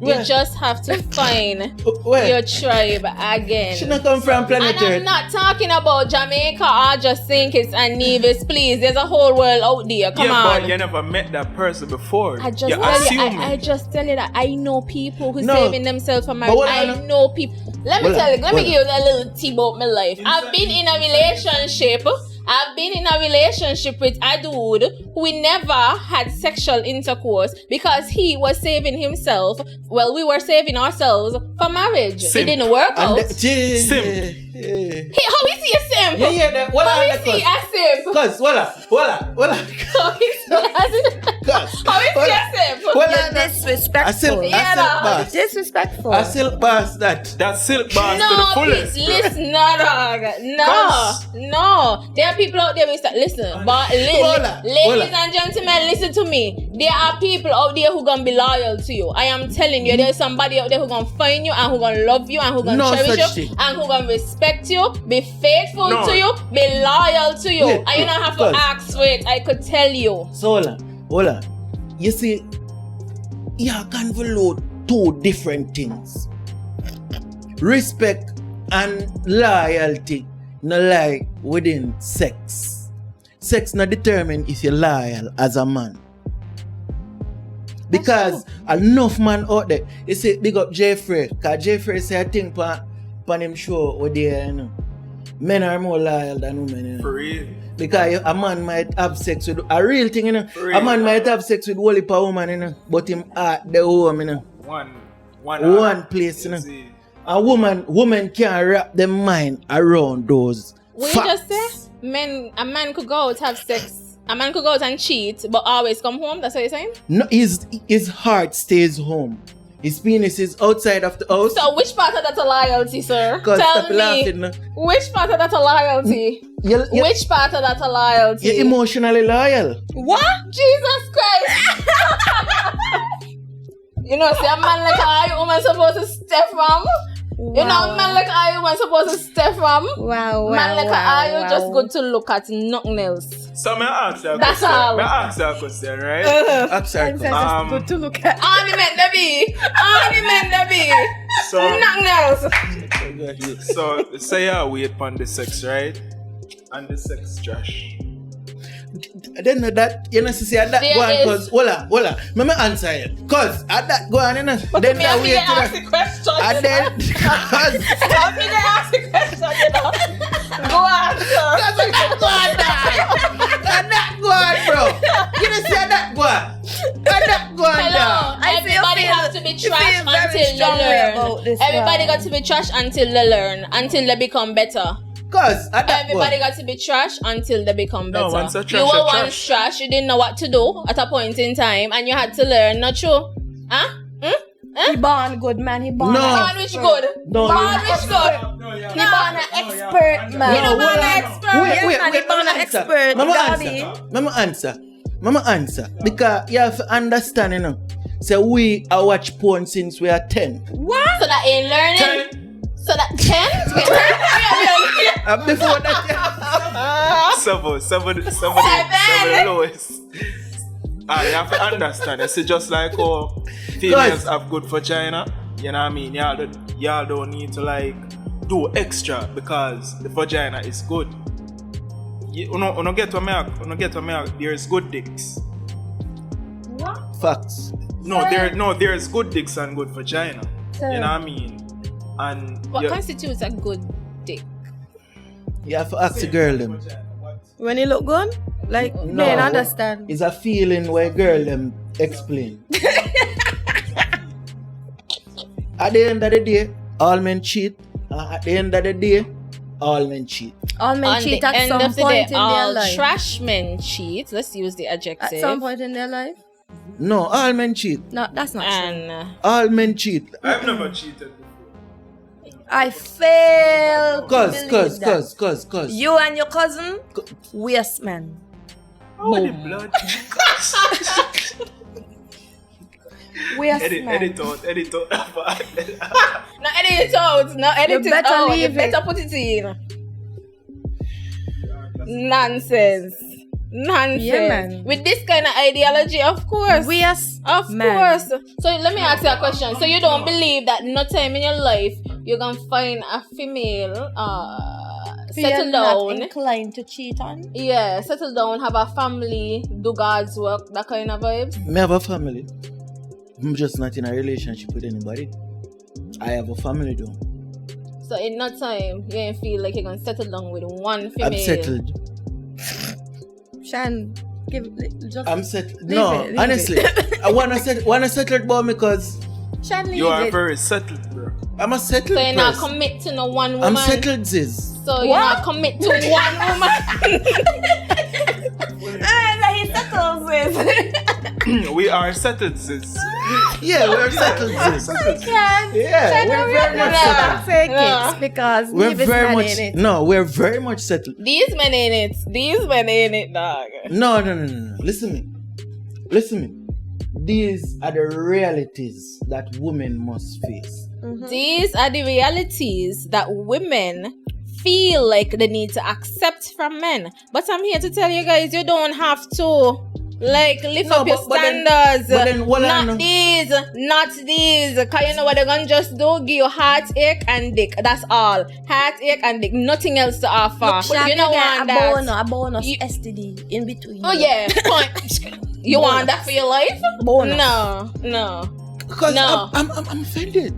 Where? You just have to find Where? your tribe again. She not come from planet And I'm Earth. not talking about Jamaica or just St. Kitts and Nevis, please. There's a whole world out there. Come on. But you never met that person before. I just You're tell you, assuming. I just tell you that I know people who No. saving themselves for marriage. what I I know- know people. Let me Well, tell you. Let me well. give you a little tea about my life. I've been in a relationship. With a dude who never had sexual intercourse because he was saving himself. Well, we were saving ourselves for marriage. Simp. It didn't work out. Simp. How is he a simp? Yeah, that. What How is he a simp? Cause, voila. How is he a simp? You're disrespectful. Disrespectful. I still pass that. That silk bars to the No, fullest. please, listen, no, dog. No. There are people out there who start, listen, but ladies and gentlemen, listen to me. There are people out there who gonna be loyal to you. I am telling you, there's somebody out there who gonna find you and who gonna love you and who gonna No cherish such you thing. and who gonna respect you, be faithful No. to you, be loyal to you. Wait, And you don't have to cause- ask for it. I could tell you. So, hold on. You see, you can follow two different things. Respect and loyalty no lie within sex. Sex not determine if you're loyal as a man. Because enough man out there, you say big up Jeffrey, cause Jeffrey say I think pan him show over there, you know. Men are more loyal than women, you know. For real. Because a man might have sex with a real thing, you know. A man might have sex with whole heap of woman, you know, but him at the home, you know. One place, you know. A woman can't wrap their mind around those What facts. you just say? A man could go out have sex. A man could go out and cheat, but always come home. That's what you're saying? No, his heart stays home. His penis is outside of the house. So which part of that a loyalty, sir? Cause Tell stop me. laughing, no. Which part of that a loyalty? Which part of that a loyalty? You're emotionally loyal. What? Jesus Christ! You know, see a man like a woman supposed to step from. You know, a man like a woman supposed to step from. Wow. Man like a just good to look at, nothing else. So may I ask you a That's question? all. May I ask you a question, right? Absolutely. Good to look at. Ornament the bee. So, Nothing else. so say I wait upon the sex, right? And the sex trash. Then that, you know, see at that There go on, is- cause, hold on, let me answer it. Cause at that go on, you know, But then me that have to wait ask to the question. and you then, know? cause, I'm gonna ask the question, you know. Go on, sir. at that go on, bro. You know, see at that go on. At that go on, Hello. I feel- Everybody feel- have to be feel trash very until they strongly learn. about this Everybody one. got to be trash until they learn, until they become better. Cause at that go on. Everybody got to be trash until they become No, better. once a trash, You were a trash. once trash, you didn't know what to do at a point in time, and you had to learn, not true? Huh? He born good, man. He born No. Born which good? No, Born you- which good? He born an expert, man. You know, hold man, on. expert. Wait, man, he born an answer. expert, Mama daddy. answer. Because you have to understand, you know. say we I watch porn since we are 10. What? So that ain't learning. So that 10? Before that, Some of the lowest. You have to understand. It's just like how females have good vagina. You know what I mean? Y'all don't need to like do extra because the vagina is good. You don't get what me. There's good dicks. What? facts. There's good dicks and good vagina. Sir. You know what I mean? And What constitutes a good dick? You have to ask the girl them. When you look good, like No, men understand. It's a feeling where girl them explain. At the end of the day, all men cheat. At the end of the day, all men cheat. All men On cheat the at end some of the point day, in their all life. trash men cheat. Let's use the adjective. At some point in their life. No, all men cheat. No, that's not true. And All men cheat. I've never cheated before. I fail. Cause. You and your cousin, waste man. Oh, the blood. Waste man. Edit out. no, edit it out. No, edit You it better out. You leave better put it in. Nonsense. Yeah, man. With this kind of ideology, of course. Waste Of man. course. So let me ask you a question. So you don't believe that no time in your life you're gonna find a female settle You're not down. inclined to cheat on. Yeah, settle down, have a family, do God's work, that kind of vibes. Me have a family. I'm just not in a relationship with anybody. I have a family though. So in no time you ain't feel like you're gonna settle down with one female. I'm settled. Shan, just I'm settled. leave No, it. honestly, I wanna settle about me because Shan, leave You are it. very settled, bro. I'm a settled So you're not person. commit to no one woman. I'm settled, Ziz. So you're not commit to one woman. He settles with. We are settled, sis. Yeah, we're settled, Ziz. Can. Yeah, we're very much settled. Take No. it because We're leave it very man much. in it. No, we're very much settled. These men ain't it, dog. No. Listen me. These are the realities that women must face. These are the realities that women feel like they need to accept from men. But I'm here to tell you guys, you don't have to. Like, lift No, up your but then- standards. but then what I know- not these. Cause you know what they're gonna just do? Give you heartache and dick. That's all. Heartache and dick. Nothing else to offer. Shan, You don't get want a that. bonus You- STD in between. Oh yeah. You want that for your life? Bonus. No. Because No. I'm offended.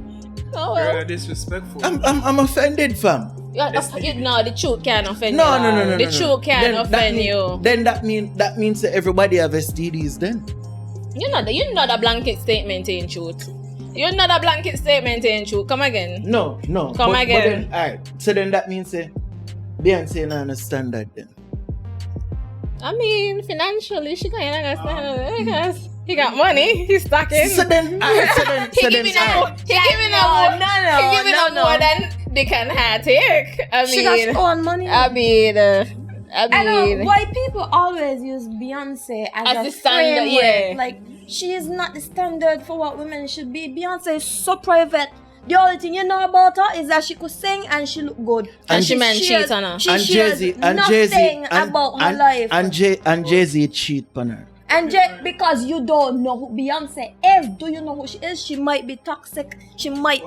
Oh well. You're disrespectful. I'm offended, fam. No, the truth can't offend No. you. The truth can't offend you. Then that means that everybody have STDs then. You know the blanket statement ain't truth. You know the blanket statement ain't true. Come again. No. Come again. But then, alright. So then that means Beyonce not on a standard then. I mean, financially, she kind of got standard because he got money. He's stacking. So then, He giving up more than they can take. I She got mean, own money. I mean, I know why people always use Beyonce as As a the standard, framework. yeah. Like, she is not the standard for what women should be. Beyonce is so private. The only thing you know about her is that she could sing and she look good. And she man shares- cheat on her. She and shares Jay-Z nothing about her life. and Jay-Z cheat on her. And just because you don't know who Beyonce is, do you know who she is? She might be toxic. She might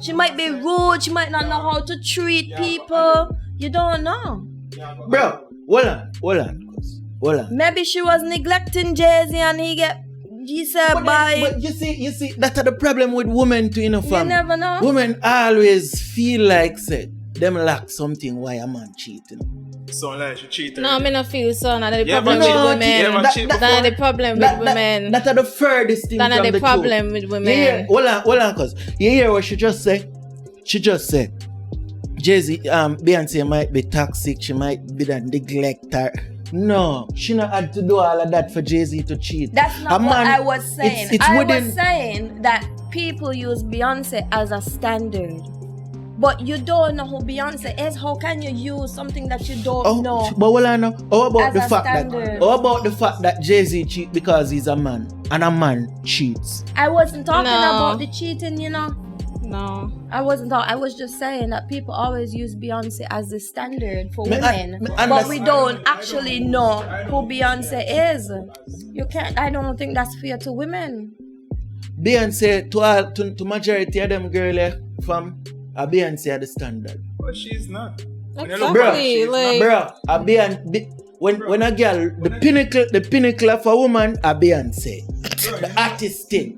she might be rude. She might not know how to treat people. You don't know. Bro, hold on. Maybe she was neglecting Jay-Z and he said bye. But you see, that's the problem with women too, You fam. never know. Women always feel like them lack something why a man cheating. So like she cheated. No, me not feel so. Not the Yeah, problem but with no, women. yeah, but cheat That's before. the problem with women. That's the furthest thing That's from the the problem truth. with You women. hear, hold on, cause you hear what she just said? She just said, Jay-Z, Beyonce might be toxic, she might be the neglector. No, she not had to do all of that for Jay-Z to cheat. That's not A what man, I was saying. It's I within, was saying that people use Beyonce as a standard. But you don't know who Beyonce is. How can you use something that you don't know? But hold on now. How about As the a fact standard. that Jay-Z cheat because he's a man? and a man cheats. I wasn't talking No. about the cheating, you know. No. I was just saying that people always use Beyonce as the standard for Me- women, I- but we don't actually know who Beyonce is. You can't. I don't think that's fair to women. Beyonce to majority of them girl from a Beyonce at the standard. But she's not. When you look back, Exactly. she's Like, Bro, a Beyonce. When a girl, the pinnacle of a woman, a Beyonce. The artist thing.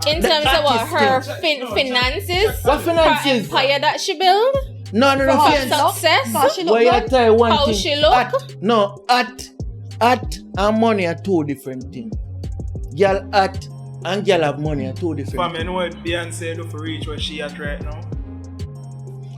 in The terms of what artist her thing. finances, What her finances? empire that she built, No, her fiance. success. How she look Why you good? tell one How thing? she look? Art and money are two different things. Girl art and girl have money are two different Fam, you things. know what Beyonce do for reach where she at right now?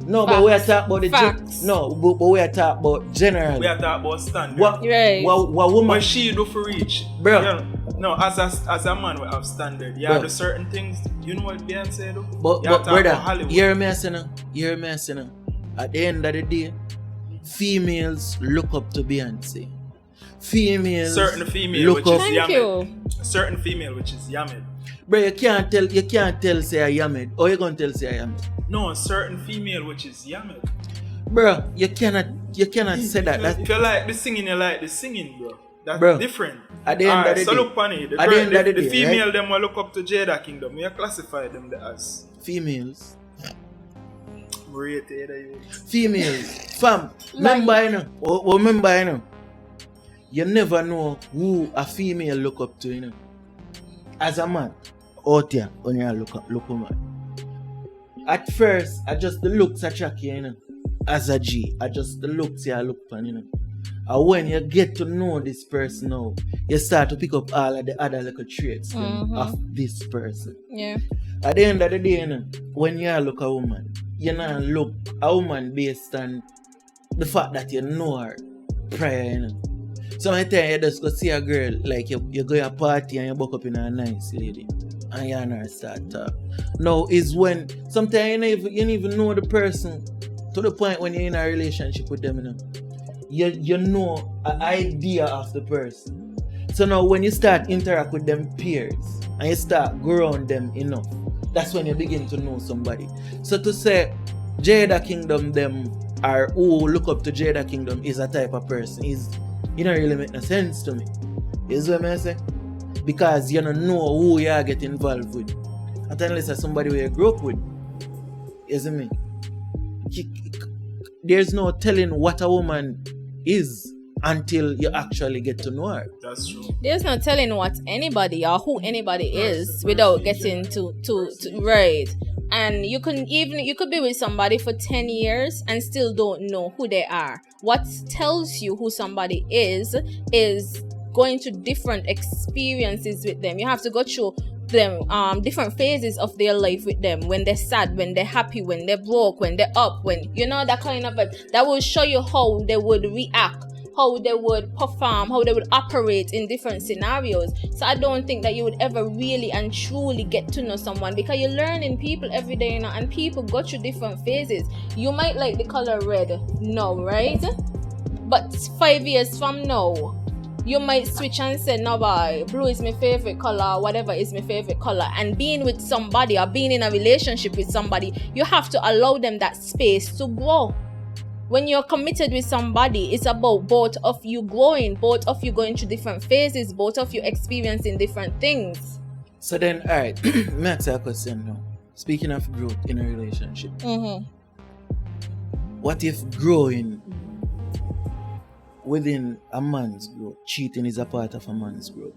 No, but we are talking about the Facts. but we are talking about generally. We are talking about standard. What Right. what woman? What she do for reach? Bro. You know, no, as a man we have standard. You Bro. have the certain things. You know what Beyonce do? But You have to talk brother, about Hollywood. hear me a sinner. Hear me a sinner. At the end of the day, females look up to Beyonce. Females Certain female look which up. is Thank Yamed. you. Certain female which is Yamed. Bro, you can't tell say I am it. Or you gonna tell say I am it. No, a certain female which is Yamed. Bro, you cannot say that. That's If you like the singing, you like the singing, bro. That's Bro, different. at the end of Alright, the so day- look funny. at the end of the day, female right? them will look up to Jada Kingdom. We classify them as females. rated. Females. Fam, remember you know. Remember you know. You never know who a female look up to, you know. As a man, out here, when you look woman. At first, I just the looks attract you, you know. As a G, I just the looks you look for, you know. And when you get to know this person now, you start to pick up all of the other little traits of this person. Yeah. At the end of the day, you know, when you look a woman, you not look a woman based on the fact that you know her prior, you know. Sometimes you just go see a girl, like you go to a party and you buck up in a nice lady and you and her start talk. Now is when sometimes you don't even know the person to the point when you're in a relationship with them, you know. You know an idea of the person. So now when you start interact with them peers and you start grow on them enough, that's when you begin to know somebody. So to say Jada Kingdom them or who look up to Jada Kingdom is a type of person is it don't really make no sense to me. Is what I say? Because you don't know who you are getting involved with. Unless it's somebody who you grew up with. Isn't me? There's no telling what a woman is until you actually get to know her. That's true. There's no telling what anybody or who anybody is without getting to right. And you could be with somebody for 10 years and still don't know who they are. What tells you who somebody is going through different experiences with them. You have to go through them different phases of their life with them, when they're sad, when they're happy, when they're broke, when they're up, when you know that kind of that will show you how they would react, how they would perform, how they would operate in different scenarios. So I don't think that you would ever really and truly get to know someone, because you're learning people every day, you know, and people go through different phases. You might like the color red now, right? But 5 years from now, you might switch and say, no boy, blue is my favorite color, whatever is my favorite color. And being with somebody or being in a relationship with somebody, you have to allow them that space to grow. When you're committed with somebody, it's about both of you growing, both of you going through different phases, both of you experiencing different things. So then, alright, me ask you a question now. Speaking of growth in a relationship, what if growing within a man's growth, cheating is a part of a man's growth?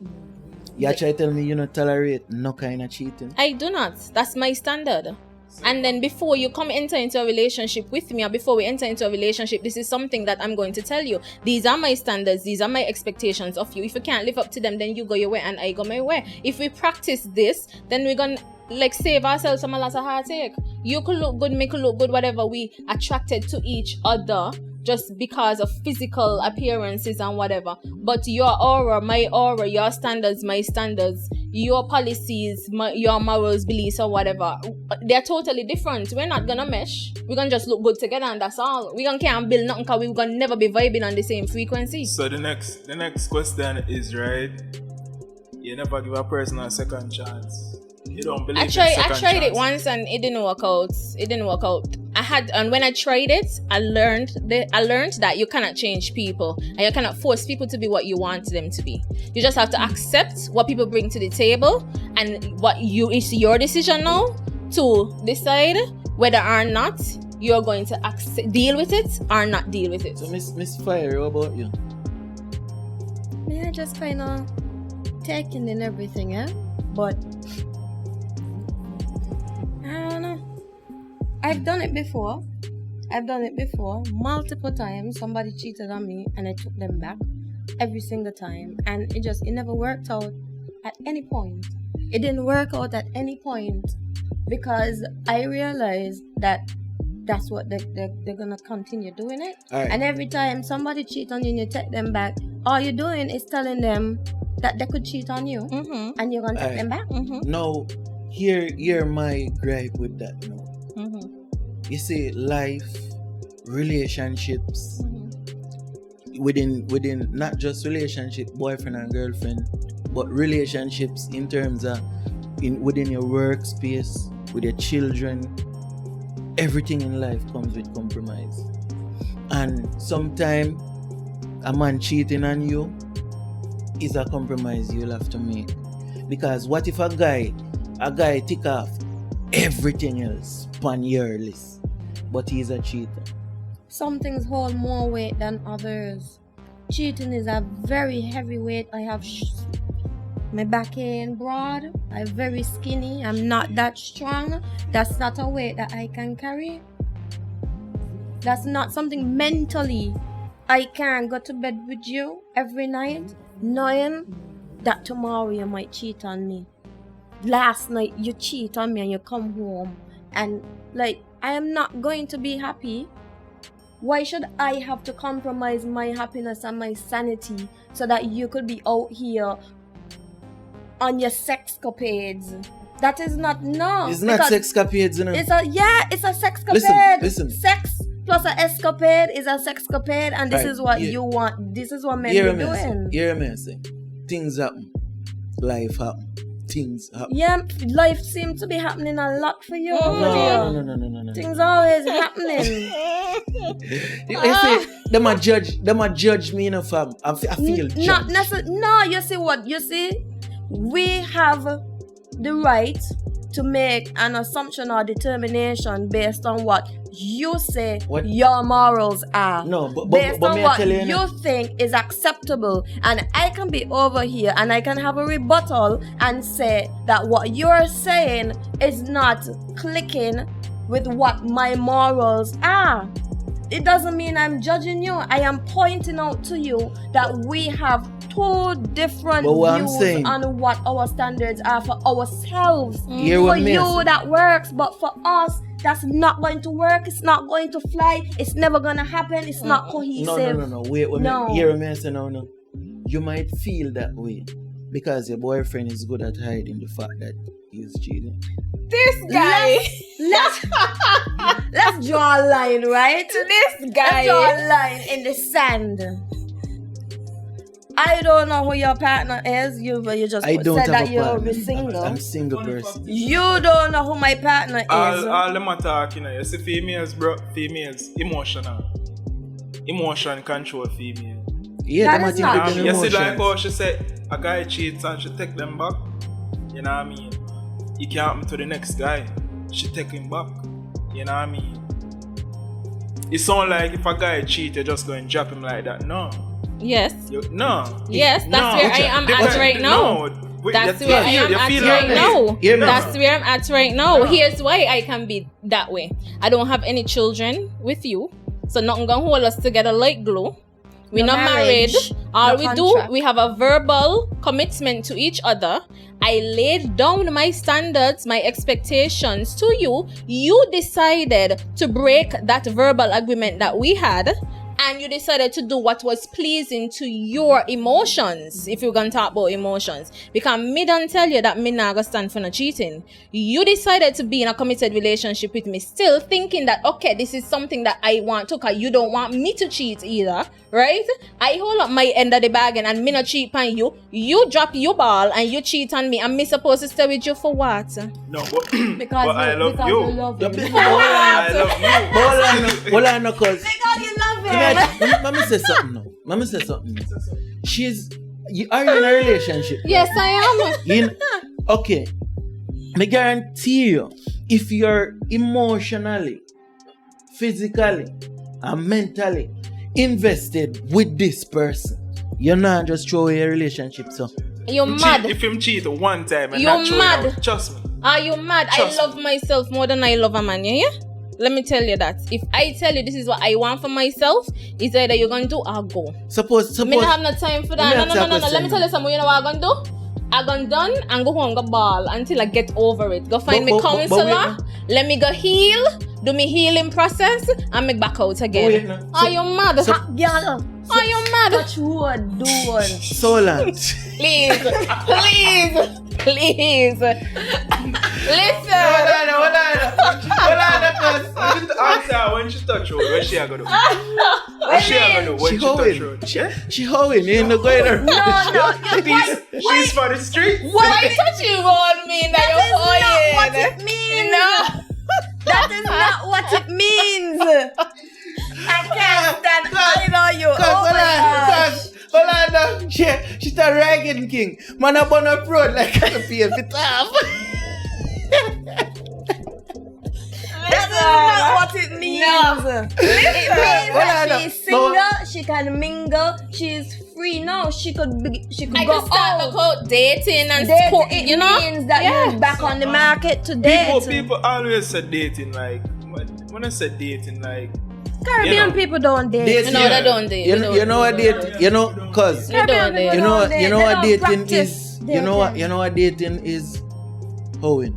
You try to tell me you don't tolerate no kind of cheating? I do not. That's my standard. And then before you enter into a relationship with me, or before we enter into a relationship, this is something that I'm going to tell you. These are my standards. These are my expectations of you. If you can't live up to them, then you go your way and I go my way. If we practice this, then we're going to save ourselves from a lot of heartache. You could look good, make it look good, whatever. We attracted to each other just because of physical appearances and whatever. But your aura, my aura, your standards, my standards, your policies, your morals, beliefs, or whatever, they're totally different. We're not gonna mesh. We're gonna just look good together and that's all. We're gonna can't build nothing because we're gonna never be vibing on the same frequency. So the next question is, right? You never give a person a second chance. You don't believe I tried chance. it once and it didn't work out. And when I tried it, I learned that you cannot change people and you cannot force people to be what you want them to be. You just have to accept what people bring to the table, and it's your decision now to decide whether or not you're going to deal with it or not deal with it. So Miss Fire, how about you? Yeah, just kind of taking in everything, but I don't know. I've done it before multiple times. Somebody cheated on me and I took them back every single time, and it never worked out at any point. It didn't work out at any point because I realized that that's what they're gonna continue doing it. Right. And every time somebody cheats on you and you take them back, all you're doing is telling them that they could cheat on you, and you're gonna take them back. Now, here my gripe with that now. You see, life, relationships, within not just relationship, boyfriend and girlfriend, but relationships in terms of within your workspace, with your children, everything in life comes with compromise. And sometimes a man cheating on you is a compromise you'll have to make. Because what if a guy tick off everything else on your list, but he's a cheater? Some things hold more weight than others. Cheating is a very heavy weight. I have my back ain't broad. I'm very skinny. I'm not that strong. That's not a weight that I can carry. That's not something mentally I can go to bed with you every night knowing that tomorrow you might cheat on me. Last night you cheat on me and you come home and I am not going to be happy. Why should I have to compromise my happiness and my sanity so that you could be out here on your sexcapades? That is not It's not sexcapades, you know. It's a sexcapade. Listen. Sex plus an escapade is a sexcapade, and this is what you want. This is what men are doing. Hear me say, things happen, life happen. Things happen. Yeah, life seems to be happening a lot for you. No. Things always happening. You see, them a judge me, you know, fam. I feel judged. Not necessarily. No, you see what? You see, we have the right to make an assumption or determination based on what you say your morals are. No, but based on what you think is acceptable. And I can be over here and I can have a rebuttal and say that what you're saying is not clicking with what my morals are. It doesn't mean I'm judging you. I am pointing out to you that we have two different views on what our standards are for ourselves. For you, that works, but for us, that's not going to work. It's not going to fly. It's never going to happen. It's not cohesive. No. Wait. Hear me say no. You might feel that way because your boyfriend is good at hiding the fact that he's cheating. This guy. Let's draw a line, right? This guy. Let's draw a line in the sand. I don't know who your partner is. You just said that you're single. I'm single person. You don't know who my partner is. All them attack, you know. You see females, emotional. Emotion control female. Yeah, them attack you see like how she said a guy cheats and she take them back. You know what I mean? He can't happen to the next guy. She take him back. You know what I mean? It sounds like if a guy cheat, you're just going to drop him like that. No. Yes. No. Yes, that's where I am at right now. That's where I am at right now. That's where I'm at right now. Here's why I can be that way. I don't have any children with you, so nothing gonna hold us together like glue. We're not married. All we do, we have a verbal commitment to each other. I laid down my standards, my expectations to you. You decided to break that verbal agreement that we had. and you decided to do what was pleasing to your emotions, if you're gonna talk about emotions, because me don't tell you that me not gonna stand for no cheating. You decided to be in a committed relationship with me, still thinking that, okay, this is something that I want to, because you don't want me to cheat either, right? I hold up my end of the bargain and me not cheat on you. You drop your ball and you cheat on me, and me supposed to stay with you for what? No, but, Because but I love because you. you love him. I love you. Hold on, cause Because you love him. Mama say something now. Mama say something now. Are you in a relationship? Yes, I am. Okay. I guarantee you, if you're emotionally, physically, and mentally invested with this person, you're not just throw away a relationship, so. You're mad. If him cheat one time and You're not show mad. it out, trust me. Are you mad? Trust I love myself more than I love a man, yeah? Let me tell you that. If I tell you this is what I want for myself, it's either you're gonna do or go. Suppose. Me not have no time for that. No. Let me tell you something. You know what I'm gonna do? I'm gonna done and go home, go ball until I get over it. Go find me counselor. Let me go heal. Do me healing process and make back out again. Are you mad? Girl, Are you mad? touch wood, do one. So long. Please. Listen. Hold on, cause. Ask her when she touch road, what she gonna do? What she gonna do when she touch road? She hoeing, you ain't no going around. No, She's for the street. Why touching on me that that is you're not what it means. No. That is not what it means. I can't stand either of you. Oh my gosh. Hold on now. She's a ragged king. Man, I'm on a road like a PF it off. That is not what it means. No. It means that Hold on, she's single, she can mingle, she's free now. She could I go can start out. to go dating and Date, sport, it you know? means that Yeah. you're back on the market to date. People always say dating like, when I say dating like, Caribbean people don't date. Dating. No, they don't date. You know what dating? You know, cause They don't date. you know They what don't dating practice is. dating. You know what dating is. Hoeing.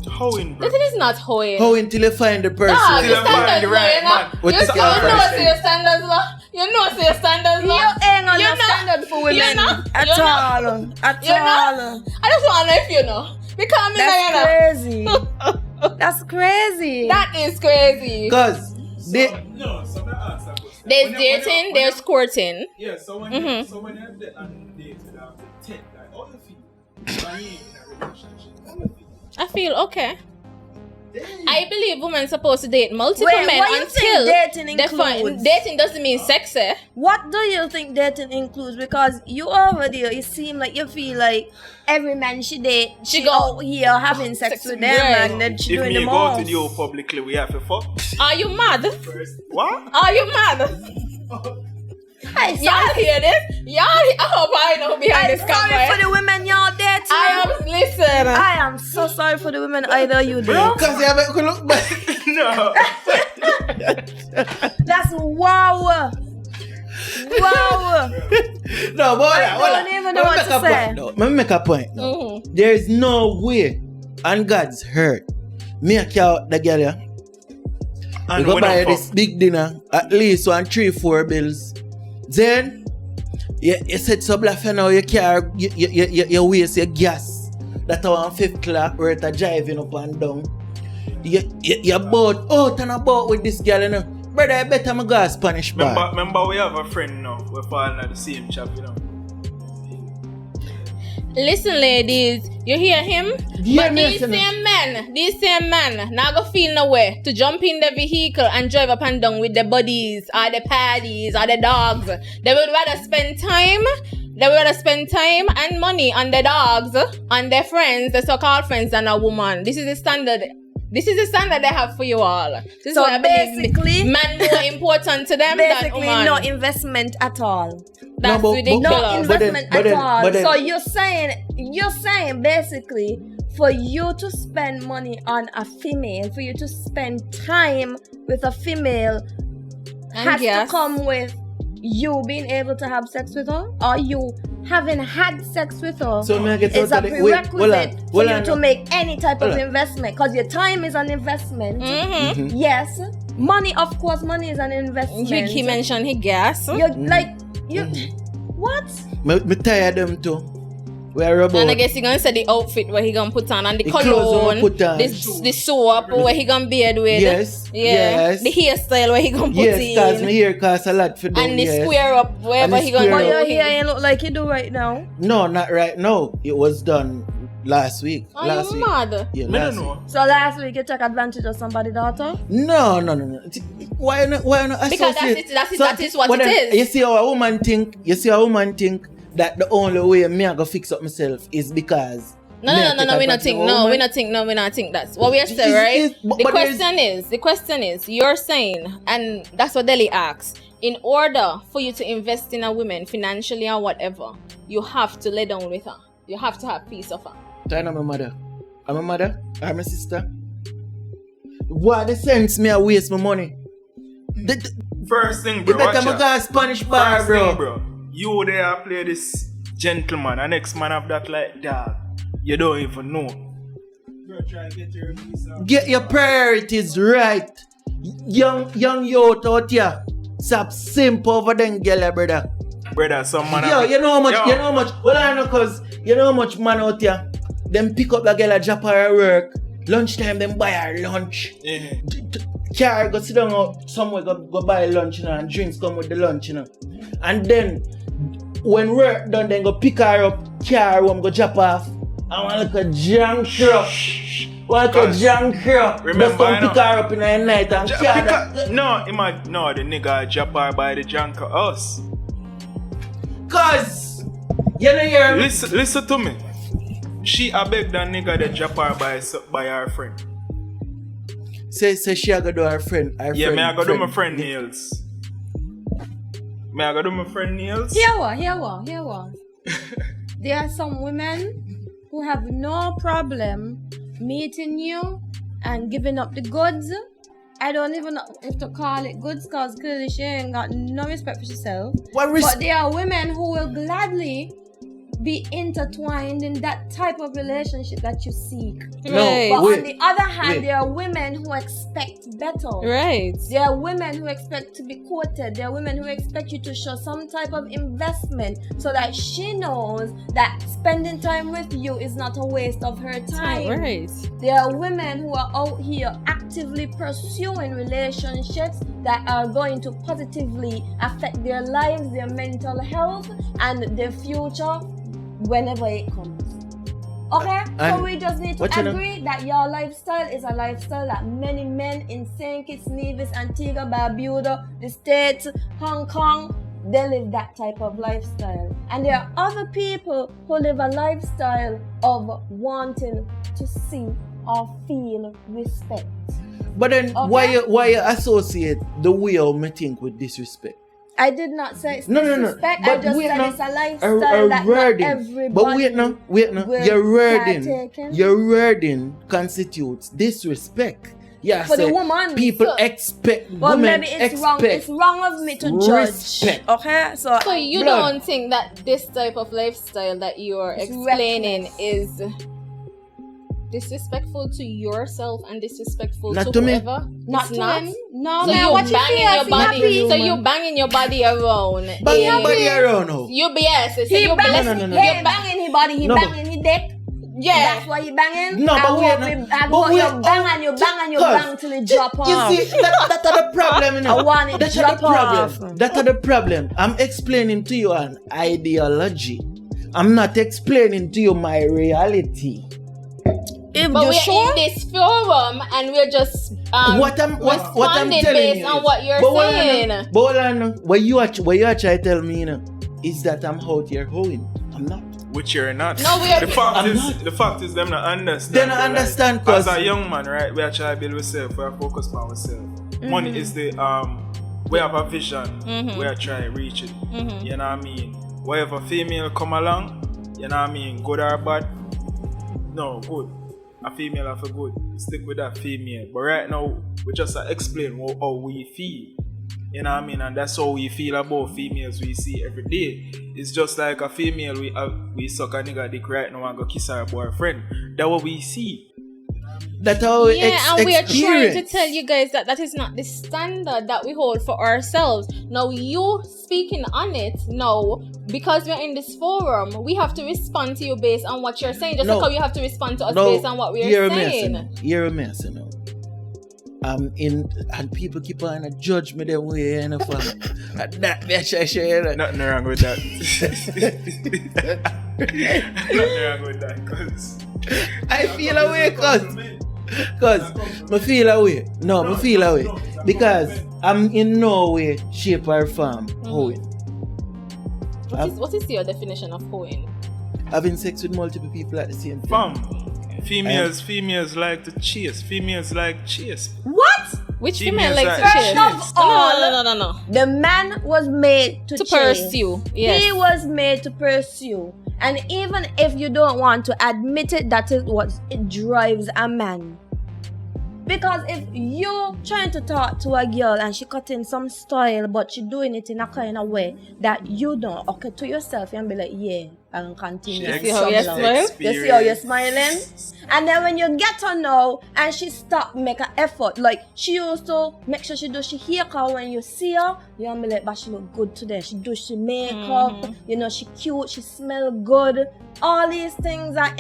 hoeing, bro. Dating is not hoeing. Hoeing till you find the person. Nah, Till the I find standards the low, right you know? man. What You the know, girl first? say your standards low. You know, say your standards low. You ain't on You no know. standard for women You know. at You know. all. At You know. all. I just want to know if you know. Because me know, you know. That's crazy. That's crazy. That is crazy. Cause they. No, so I ask that question. There's dating, there's courting. Yeah, so when you have that and date after 10, like, how you feel? When you in a relationship, how you feel? I feel okay. I believe women supposed to date multiple Wait, men what you until think dating they find includes? dating doesn't mean sexy. What do you think dating includes? Because you over there, you seem like you feel like every man she date, She she go- out here having sex Sex with with them them. and then she If doing me the go to most. you publicly, we have to fuck. Are you mad? What? Are you mad? Y'all hear this? I hope I know behind I'm this sorry camera. for the women y'all dating. Listen. I am so sorry for the women either you do. Cause you have to look back. No. That's wow. Wow. No, but I don't even know what to say. Let me make a point. No. Mhm. There is no way, on God's hurt, me and the girl here. We And go we buy don't this fuck. big dinner, at least 1, 3, 4 bills. Then, you set some laugh now, you waste your gas. That one 5 o'clock worth of driving up and down. You bored out and about with this girl, you know. Brother, I better me go to Spanish bar. Remember, we have a friend now. We're falling at the same chap, you know. Listen, ladies, you hear him? Yeah, But these same men, now go feel no way to jump in the vehicle and drive up and down with the buddies or the paddies or the dogs. They would rather spend time. They would rather spend time and money on the dogs, on their friends, the so-called friends, than a woman. This is the standard. This is the standard they have for you all. This So is what I believe. basically- Man more important to them than Basically, woman. no investment at all. That's No, but- ridiculous. No But then- investment but at then- all. but then- So you're saying basically for you to spend money on a female, for you to spend time with a female, And has yes. to come with you being able to have sex with her, or you having had sex with her. So may I get It's out a of the wait, prerequisite for you to hold on. make any type of Hold on. investment, because your time is an investment. Mhm. Yes, money, of course, money is an investment. He mentioned he gas. You're like, what? Me tired them too. Where about? And I guess he gonna say the outfit where he gonna put on and the clothes he cologne, gonna put on. the soap where he gonna beard with. Yes. Yeah. Yes. The hairstyle where he gonna put Yes, cause in. my hair costs a lot for them. And the yes. square up wherever And the he gonna square do. But your up. hair ain't look like you do right now. No, not right now. It was done last week. Are last you week. mad? Yeah, Me last don't week. know. So last week you took advantage of somebody's daughter? No. Why not Because associate? that is what but it then, is. You see how a woman think that the only way me I go fix up myself is because No, we not think that. What we are saying, right? The question is, you're saying, and that's what Deli asks, in order for you to invest in a woman financially or whatever, you have to lay down with her. You have to have peace of her. I'm my mother. I'm a mother. I'm a sister. What the sense me I waste my money? First thing, You bro. better Watch me out. go a Spanish bar, First bro. thing, bro. You there play this gentleman, and next man have that like dog. You don't even know. Bro, try to get your visa. Get your priorities right. Young youth out here. Stop simp over them girl, brother. Brother, some man. Yo, you know how much, Yo. well I know cause you know how much man out here. Them pick up the girl at drop her at work. Lunchtime them buy her lunch. Yeah. Car go sit down out somewhere, go buy lunch, you know, and drinks come with the lunch, you know. And then when work done, then go pick her up, car home, go drop off. I want like a junk truck. Want a junk truck. Remember, Just come I know. pick her up in the night and car that. No, the nigga drop her by the junk of us. Cause you know hear me? Listen to me. She a beg that nigga that drop her by her friend. Say she a go do her friend. Yeah, me I go do my friend nails. Here what? There are some women who have no problem meeting you and giving up the goods. I don't even know if to call it goods because clearly she ain't got no respect for herself. But there are women who will gladly be intertwined in that type of relationship that you seek. Right. But wait, on the other hand, wait. there are women who expect better. Right. There are women who expect to be quoted. There are women who expect you to show some type of investment so that she knows that spending time with you is not a waste of her time. Right. There are women who are out here actively pursuing relationships that are going to positively affect their lives, their mental health, and their future whenever it comes. Okay? So And we just need to what you know? agree that your lifestyle is a lifestyle that many men in St. Kitts, Nevis, Antigua, Barbuda, the States, Hong Kong, they live that type of lifestyle. And there are other people who live a lifestyle of wanting to see or feel respect. But then Okay. why you associate the way how me think with disrespect? I did not say it's No. disrespect. I But just wait said now. it's a lifestyle that not wording. everybody But wait now. will partake in. Your wording constitutes disrespect. Yeah, For the woman. people So- expect But women maybe it's expect wrong. It's wrong of me to judge. respect. Okay, so So you Blood. don't think that this type of lifestyle that you're It's explaining reckless. is disrespectful to yourself and disrespectful Not to to me. whoever? not It's to not. him. No, So man, you what you banging feel? your He body. happy. So you banging your body around. Bang Yeah. your body around now. You yes. So He you banging. bless. No. He ain't banging his body. He No, banging his dick. Yeah. That's why he banging. No, I but wait want now. me- I But want wait, you bang and you bang and you cause bang till it drop off. You see, that's the problem, you know. I want it That's the drop problem. off. That's the problem. I'm explaining to you an ideology. I'm not explaining to you my reality. If But you we're sure? in this forum and we're just what I'm responding telling based you on is- what you're but hold on saying. now, but hold on now. What you are trying to tell me, you know, is that I'm out here hoeing. I'm not. Which you're not. No, we are- The fact is them not understand. They not understand, cause- as a young man, right? We are trying to build ourselves. We are focused on ourselves. Money is the we have a vision. We are trying to reach it. You know what I mean? Whatever female come along, you know what I mean, good or bad. No, good. A female have a good. Stick with that female. But right now, we just explain how we feel. You know what I mean? And that's how we feel about females we see every day. It's just like a female, we suck a nigga dick right now and go kiss her boyfriend. That's what we see. That's how and we are trying to experience. tell you guys that is not the standard that we hold for ourselves. Now, you speaking on it, now, because we're in this forum, we have to respond to you based on what you're saying. Just like how you have to respond to us based on what we're saying. You're a mess, you know. And people keep on to judge me that way, you know, fam. Nothing wrong with that. Nothing wrong with that, cause I feel away, cause I feel away. No, I feel away because I'm in no way, shape or form hoeing. What is your definition of hoeing? Having sex with multiple people at the same time. Females like to chase. Females like chase. What? Which Females female likes to like chase? First of all, No. the man was made to chase. Pursue. Yes. He was made to pursue. And even if you don't want to admit it, that is what it drives a man. Because if you're trying to talk to a girl and she cut in some style, but she doing it in a kind of way that you don't, okay, to yourself, you can be like, yeah, and continue. You see how you smile? You see how you're smiling? And then when you get to know and she stop make an effort, like she used to make sure she do she hair color when you see her, you gonna be like, but she look good today. She do she makeup, you know, she cute, she smell good. All these things are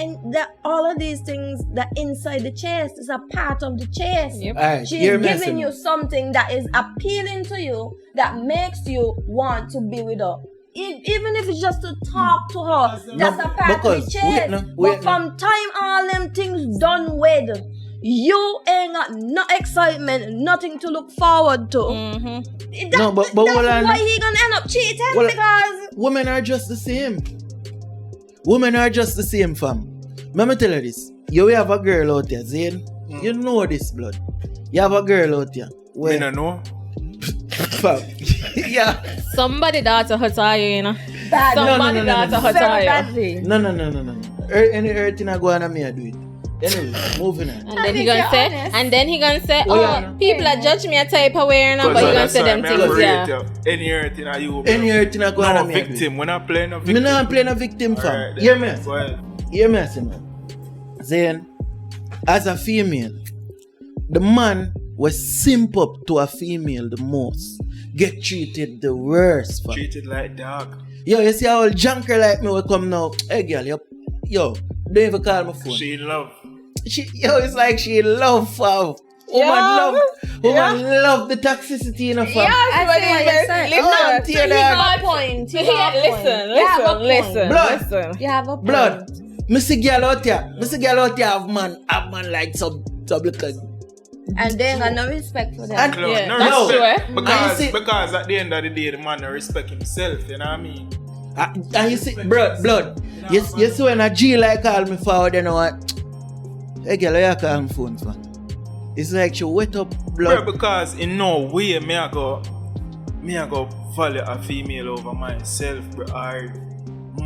all of these things that inside the chest is a part of the chest. Yep. Alright, She's you're giving messing. you something that is appealing to you, that makes you want to be with her. Even if it's just to talk to her, that's a part of the chest. But from time all them things done with, you ain't got no excitement, nothing to look forward to. That's why he gonna end up cheating, because women are just the same. Women are just the same, fam. Let me tell you this. You have a girl out there, Zane. You know this, blood. You have a girl out there. I don't know. Fam. Yeah. Somebody daughter hurt you, you know. bad. Somebody daughter hurt Very you. badly. No. Any earthing I go on and me I do it. Anyway, moving on. And then he gonna say, people are judging me a type of way, you know, but Because you gonna say them things, yeah. Any earth in you. Any earthing I go on No and me I do it. victim. We're not playing a Me victim. not playing a victim, fam. Alright, then. Hear me. Go ahead. Hear me, man. Then, as a female, the man was simp up to a female the most. Get treated the worst, fam. Treated like dog. Yo, you see how old junker like me will come now. Hey, girl, yo, don't even call my phone. She in love. It's like she in love, fam. Woman love the toxicity in a fam. I see what you're saying. Oh, So you have a point. You have a point. Listen. Blood. You have a point. Blood. Missy girl out here have man like some little. And they ain't got no respect for them. And- No, Yeah, no that's respect. true, Because at the end of the day, the man don't respect himself, you know what I mean? And you see, blood. You see when a G like call me forward, you know what? Hey girl, you call me phone, fam. It's like she wet up blood. Bro, because in no way me I go value a female over myself, bro. Or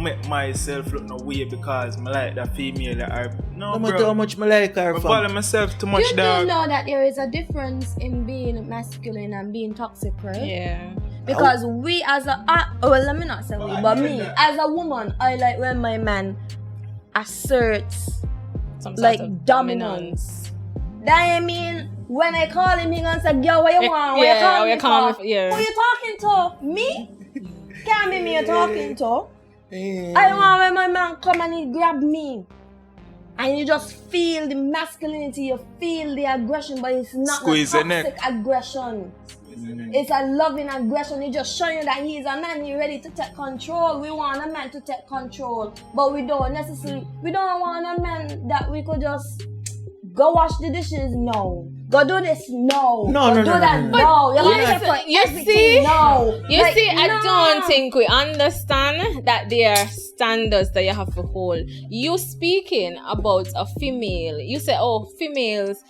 make myself look no way because me like that female that I No matter how much me like her, I fam. value myself too much, You do dog. know that there is a difference in being masculine and being toxic, right? Yeah. Because we as a well, let me not say we, but me as a woman, I like when my man asserts Some like sort of dominance. That I mean, when I call him, he gonna say, "Girl, what you want? What Yeah, you calling me for? yeah. Who you talking to? Me? Can't be me you're talking to. I want when my man come and he grab me. And you just feel the masculinity, you feel the aggression, but it's not Squeeze a the neck. toxic aggression. It's a loving aggression. He just showing you that he's a man, he's ready to take control. We want a man to take control, but we don't want a man that we could just go wash the dishes, no. Go do this, no. No. Do that, no. You're gonna pay for You everything, see? no. You Like, see, I no. don't think we understand that there are standards that you have to hold. You speaking about a female, you say, oh, females,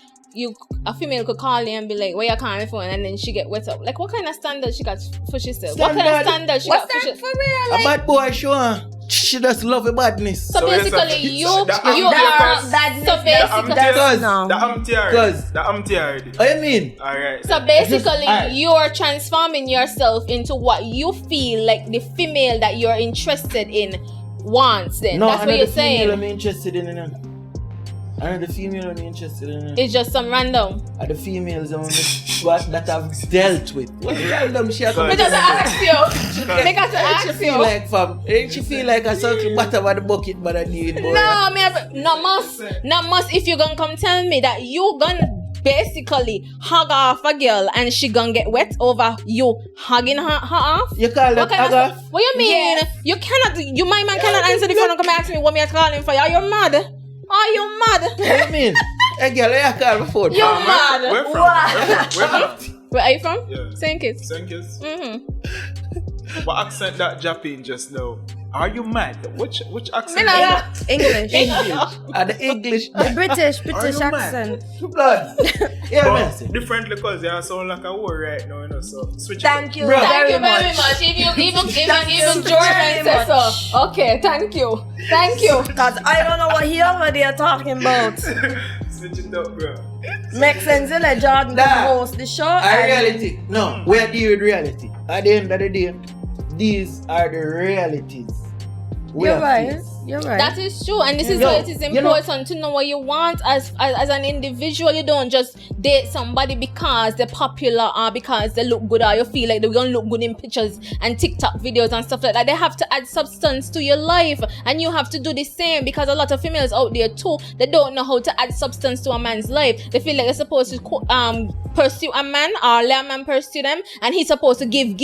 a female could call you and be like, where you calling me for? And then she get wet up. Like, what kind of standard she got for herself? What kind of standard she got What's for that herself? for real? A Like, bad boy, sure. She just love the badness. So basically, you are that's badness. so basically, The empty. I mean, Alright. so basically, Alright. you're transforming yourself into what you feel like the female that you're interested in wants. Then no, that's what another you're female I'm saying. interested in. And the female I'm interested in. It's just some random. Are the females only what that I've dealt with. What random she has Because I ask you. Because I ask feel you. like fam. She feel like a circle bottom of the bucket, but I need boy. No, not must. If you gonna come tell me that you gonna basically hug off a girl and she gonna get wet over you hugging her off. You call that hug off? What you mean? You cannot. My man cannot answer the phone and come ask me what me are calling for. Are you mad? Are you mad? What do you mean? Hey girl, I call before. You mad? Where from? Where are you from? Yeah. St. Kitts. St. Kitts? Mm-hmm. What accent that Japping just now? Are you mad? Which accent? English. The English. The British Are you accent. mad? Blood. Yeah, man. But differently because you sound like a war right now, you know, so switch Thank you Bro. very Thank you very much. much. Even you Jordan very said much. so. Okay, thank you. Thank you. Because I don't know what he over there talking about. Switch it up, bro. Makes sense, you let Jordan go Nah. host the show. A reality. No, we are dealing with reality. At the end of the day, these are the realities. We You're have right. faced. You're right. That is true, and this is Yo, why it is you know- important to know what you want as an individual. You don't just date somebody because they're popular or because they look good or you feel like they're gonna look good in pictures and TikTok videos and stuff like that. They have to add substance to your life, and you have to do the same because a lot of females out there too, they don't know how to add substance to a man's life. They feel like they're supposed to pursue a man or let a man pursue them, and he's supposed to give, and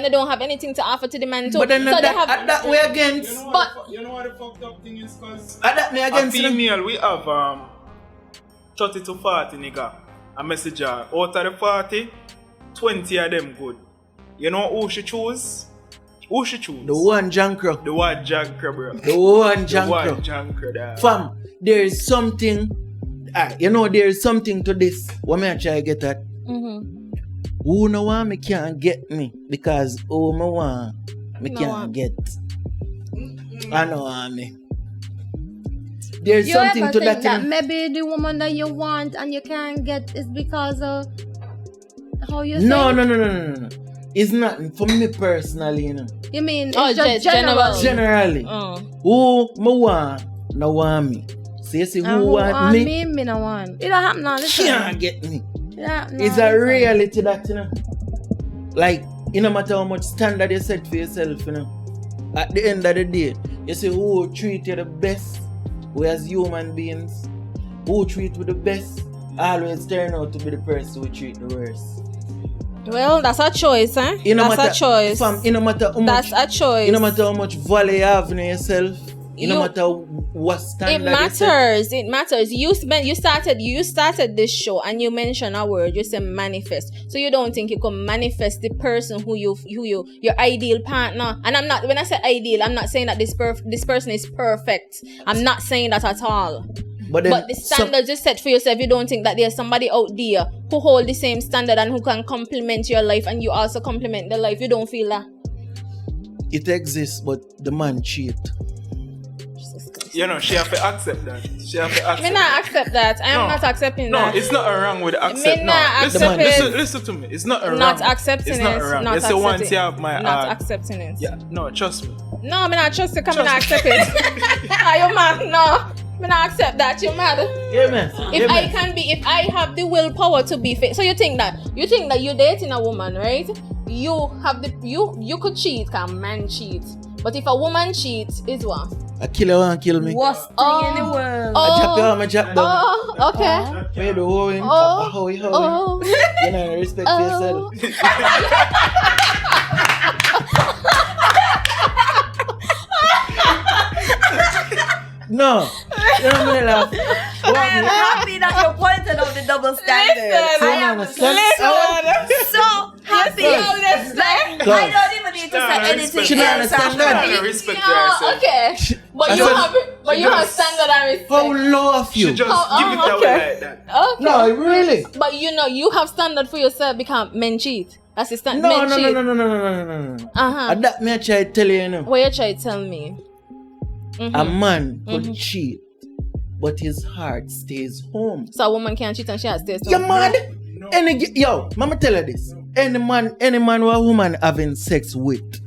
they don't have anything to offer to the man too. But then So they that, at that way against. You know what the fucked up thing is? Because At that me a against. female, we have 30 to 40 nigga. A message out of the 40, 20 of them good. You know who she choose? Who she choose? The one Jankro. The one Jankro, bro. The one The one Jankro. Jankro, dawg. Fam, there is something. There is something to this. What me I try to get at? Who no want me can't get me because who me want me No can't want. get. I know want me. There's You something ever to think that. that maybe the woman that you want and you can't get is because of how you No. think? It's not for me personally, you know. You mean it's Oh, just general. Generally, Oh. who me want no want me. So you see And who want me me no want. It don't happen all the time. can't get me. It don't happen It's all a the time. reality that, you know. Like, it no matter how much standard you set for yourself, you know. At the end of the day, you see who treat you the best, we as human beings, who treat you the best, always turn out to be the person who treat the worst. Well, that's a choice, eh? It no That's matter, a choice. Fam, it no matter how much, That's a choice. it no matter how much value you have in yourself, it no You- matter what It standard you set. matters. It matters. You started this show and you mentioned a word. You said manifest. So you don't think you can manifest the person who your ideal partner. And I'm not. When I say ideal, I'm not saying that this person is perfect. I'm not saying that at all. But, then But the standards you set for yourself, you don't think that there's somebody out there who hold the same standard and who can complement your life and you also complement their life. You don't feel that. it exists, but the man cheat. You know, she have to accept that. She have to accept Me not accept that. I am No. not accepting No, that. it's not wrong with accept. Me No, not listen, accept it. listen to me. It's not wrong. Not accepting It's not it. wrong. Not It's the once accepting you have my Not accepting it. Yeah, no, trust me. No, me not trust you come and Trust accept it. Are you mad? No. Me not accept that. You mad? Yeah, man. If I have the willpower to be fit. So you think that you're dating a woman, right? You could cheat, can man cheat. But if a woman cheats, is what? A killer want kill me. Worst thing in the world. I drop you, I drop down. Oh, okay. Pay the whole in. Oh. Howie. Oh. You know, respect for yourself. No. You know me laugh. I am happy that you pointed out the double standard. Listen. I am so happy. Like, I don't even need to say anything She don't else understand after that. that. Respect Yeah, yourself. okay. But I you said- have standard and respect. How low of She you? just Oh, give it okay. away like that. Okay. No, really. But you have standard for yourself because men cheat. That's the standard. No. Men cheat. No. Uh-huh. And that me I try to tell you, you know. What you try to tell me? A man could cheat, but his heart stays home. So a woman can't cheat and she has to stay You home. mad? Yo, mama tell her this. Any man or woman having sex with,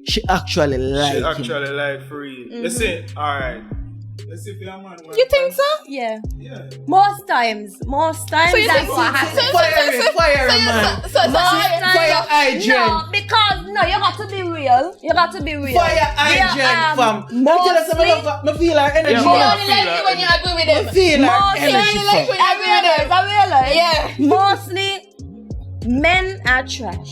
she actually like She him. actually like free. You see, alright. Let's see if you're a man. You think so? Yeah. Yeah. Most times So you that's think- what happens. Fire a man. Fire hydrant. No, because you got to be real. You got to be real. Fire hydrant, fam. Let me tell you something, I feel her energy. Yeah, She man. only like you when you agree with I them. feel her Mostly energy, only like fam. when you agree with them. I realize. Yeah. Mostly, men are trash.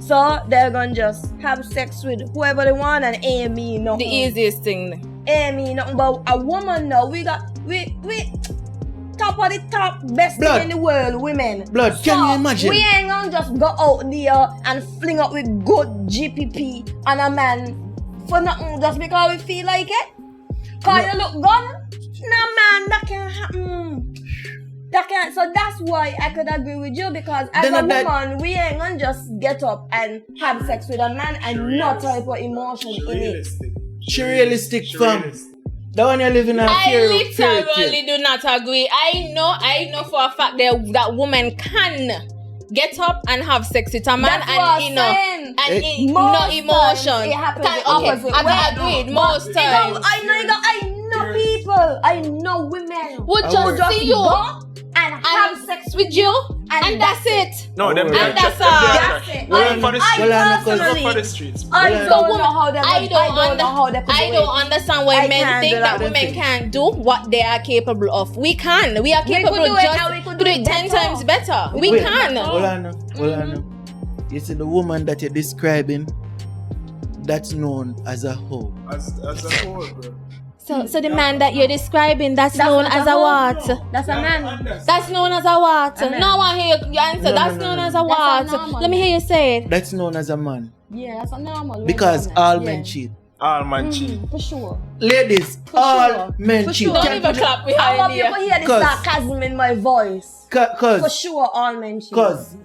So they're gonna just have sex with whoever they want and ain't me nothing. The easiest thing. Ain't me nothing. But a woman now, we top of the top, best Blood. thing in the world, women. Blood, can you imagine? We ain't gonna just go out there and fling up with good GPP on a man for nothing just because we feel like it. Cause you look good. No man, that can't happen. That can't. So that's why I could agree with you, because as Then a that- woman, we ain't gonna just get up and have sex with a man and not type of emotion in it. Realistic. She realistic, She fam. realistic. The one you live in a I fairy literally do not agree. I know for a fact that woman can get up and have sex with a man That's what I'm saying. and Most no times emotion. it happens Can- the okay, opposite I way. agreed most times. I know people. I know women Would I just work. see you go and have sex with you and that's it. No, them And them that's them all. That's it. We're on for the I streets. We're personally- on for the streets. I Well, don't woman- know how they I don't could understand why I men can't think do that that. women can't do what they are capable of. We can. We are capable could do it, just and we could to do do it it 10 better. times better. We Wait, can. Hold on now. You see the woman that you're describing, that's known as a hoe. As a whole, bro. So the man that you're describing, that's known not as a a hoe. what? That's a man. That's known as a what? A man. No one hear your answer. No, That's no, known no, as no. a That's a what? normal Let me hear you say it. That's known as a man. Yeah, that's a normal. Because all men cheat. All man cheat. For sure. Ladies, For all sure. men For cheat. sure. Don't Can- even clap I behind want people you. hear the Cause- sarcasm in my voice. For Cause, sure, all men cheat. cause,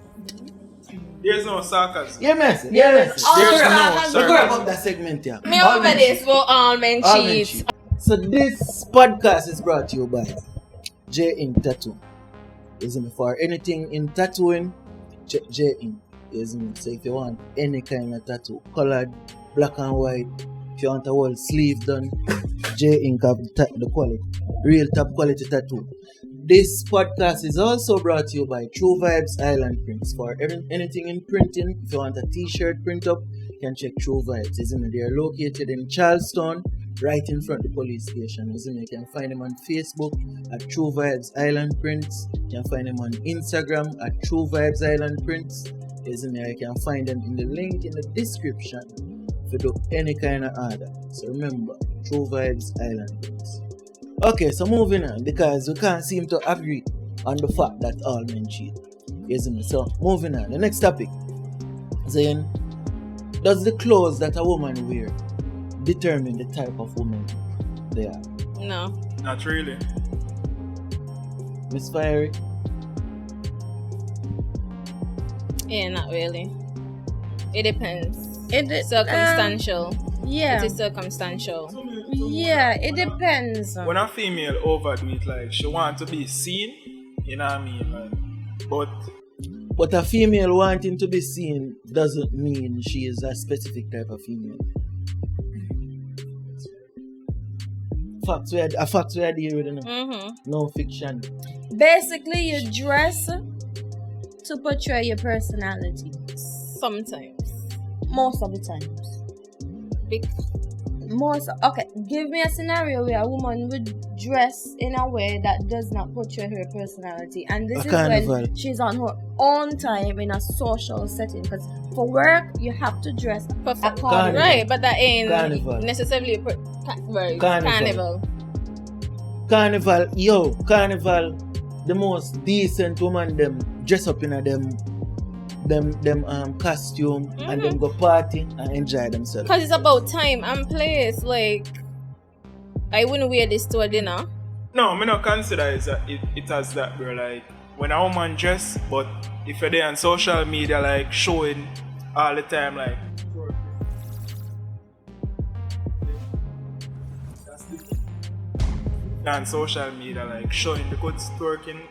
There's no sarcasm. yeah, messy. Yeah. Yeah, messy. All There's men no cheat. We sarcasm. go wrap up that segment here. Me All over men this cheat. for all men All men cheat. cheat. So this podcast is brought to you by Jaay in Tatoo. Isn't it? For anything in tattooing, Jaay in. Isn't it? So if you want any kind of tattoo, colored, black and white, if you want a whole sleeve done, Jaay Ink have the quality, real top quality tattoo. This podcast is also brought to you by TruVybz Island Prints. For anything in printing, if you want a t-shirt print up, you can check TruVybz. Isn't it? They are located in Charleston, right in front of the police station. Isn't it? You can find them on Facebook at TruVybz Island Prints. You can find them on Instagram at TruVybz Island Prints. Isn't it? You can find them in the link in the description if you do any kind of order. So remember, TruVybz Island Prints. Okay, so moving on, because we can't seem to agree on the fact that all men cheat. Isn't it? So moving on, the next topic. Then, does the clothes that a woman wears determine the type of woman they are? No. Not really. Miss Fiery? Yeah, not really. It depends. It Circumstantial. Yeah. It is circumstantial. Yeah, it depends. When a female overdo it, like she want to be seen, you know what I mean? Like, But a female wanting to be seen doesn't mean she is a specific type of female. Facts we are dealing with, you know? Mm-hmm. No fiction. Basically, you dress to portray your personality. Sometimes. Most of the times. Big. Okay, give me a scenario where a woman would dress in a way that does not portray her personality, and this A is carnival. when she's on her own time in a social setting. Because for work, you have to dress accordingly. Carnival. Right, but that ain't Carnival. necessarily Carnival. carnival. Carnival, the most decent woman them dress up in a them costume and them go party and enjoy themselves. Because it's about time and place. Like, I wouldn't wear this to a dinner. no, me not consider it as that, bro. Like, when a woman dress, but if you're there on social media, like, showing all the time, like, that's different. On social media, like, showing the good twerking,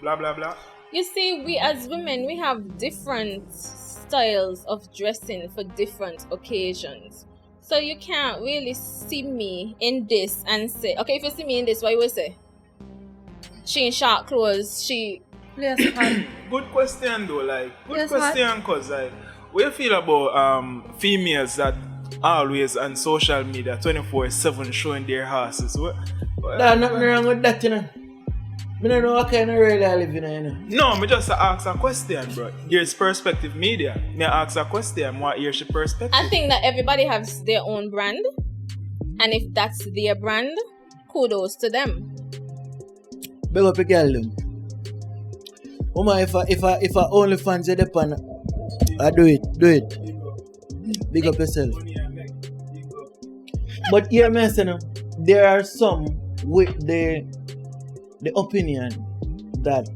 blah, blah, blah. You see, we as women, we have different styles of dressing for different occasions. So you can't really see me in this and say, okay, if you see me in this, what you will say? She in short clothes, she... Yes, hot. Good question though, like good Yes, question, cause like what you feel about females that always on social media 24/7 showing their asses? There's nothing wrong with that, you know. I don't know what kind of world I live in, you know. No, me just ask a question, bro. There's perspective media. Me ask a question, what here's your perspective? I think that everybody has their own brand. And if that's their brand, kudos to them. Big up a girl, them. Woman, if I only fans are depend, I do it. Big up yourself. But here, me say, there are some with the opinion that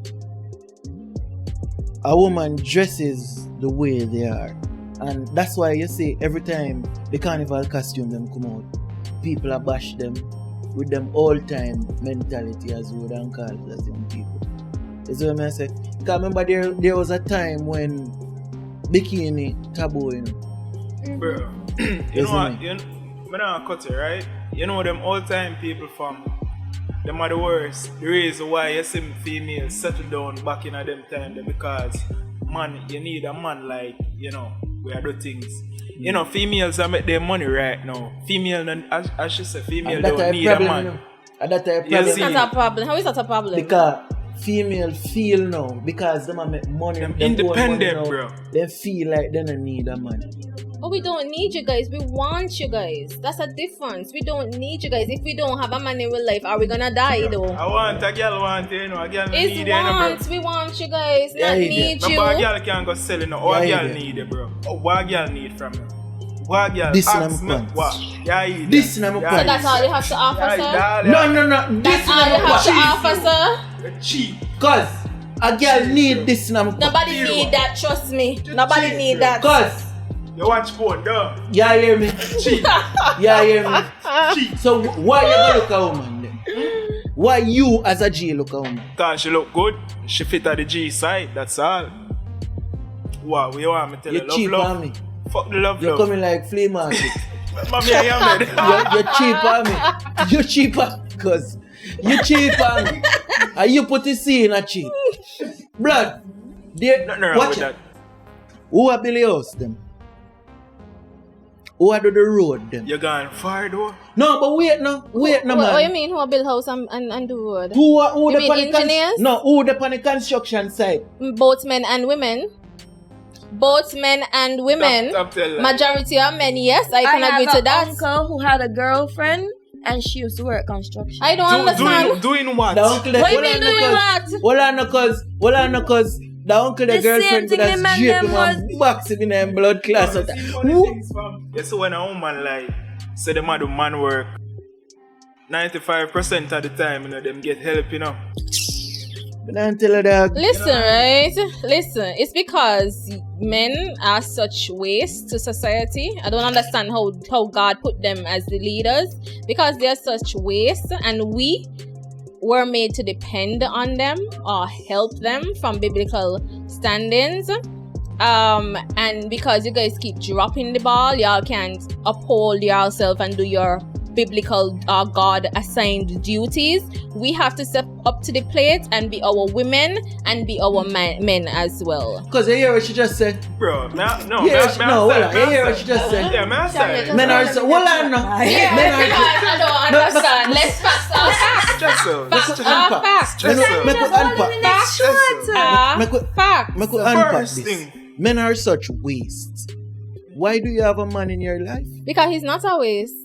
a woman dresses the way they are, and that's why you see every time the carnival costume them come out, people are bash them with them all time mentality, as we would call it as young people. You see what I say? Because remember there was a time when bikini taboo, you know. Bro, you know what? I'm not cut it, right? You know them all time people from them are the worst. The reason why you see females settle down back in them time because man, you need a man like, you know, we do things. You know, females are make their money right now. Female, as she said, female don't need a man. You know? And that's a problem. It's not a problem. How is that a problem? Because female feel now, because them make money, them independent, money now, bro. They feel like they don't need a man. But we don't need you guys. We want you guys. That's a difference. We don't need you guys. If we don't have a man in real life, are we gonna die though? I want a girl, you know, a girl It's need want. We want you guys, not need you. Remember, a girl can't go sell it now. What a girl need it, bro? What a girl need from you? What a girl this ask me what? This is my So that's all you have to offer, sir? No. That's all you have to offer, sir? Cheap. Cause a girl need this now. Nobody need that, trust me. Nobody need that. Cause you watch porn, duh. you hear me? Cheap. You hear me? Cheap. So why you gonna look a woman then? Why you as a G look a woman? Cause she look good. She fit at the G side. That's all. What you want me to tell you? You cheap on me. Fuck the love. You're coming like flea market. Mommy, I am it. You're cheap on me. You're cheap on me. Cause you cheap on me. And you put the C in a cheap. Blood. Nothing wrong Watch with it. that. Who are Billy House them? Who are do the road them? You're going far though. No, but wait no man. What you mean? Who build house and do road? Who You the mean engineers? who the on the construction site? Both men and women. Both men and women. Stop telling. Majority are men, yes, I I can agree have to an that. uncle who had a girlfriend and she used to work construction. I don't understand. Doing what? The uncle What you mean doing what? Well I know cause the uncle the The girlfriend same could thing have the man drape them him and box him in a blood class. You see when a woman like say them do man work 95% of the time, you know, them get help, you know. But I tell her that Listen, right? Listen, it's because men are such waste to society. I don't understand how God put them as the leaders, because they're such waste, and we were made to depend on them or help them from biblical standings. And because you guys keep dropping the ball, y'all can't uphold yourself and do your biblical God assigned duties. We have to step up to the plate and be our women and be our men as well. because you hear what she just said. Bro, You hear what she just said. Yeah, man, say. Men are so well I know. Yeah, Men are because I don't understand. Let's facts are facts. Stress unpack. Facts. Make we unpack. Make we Facts. unpack First this. thing. Men are such waste. Why do you have a man in your life? Because he's not a waste.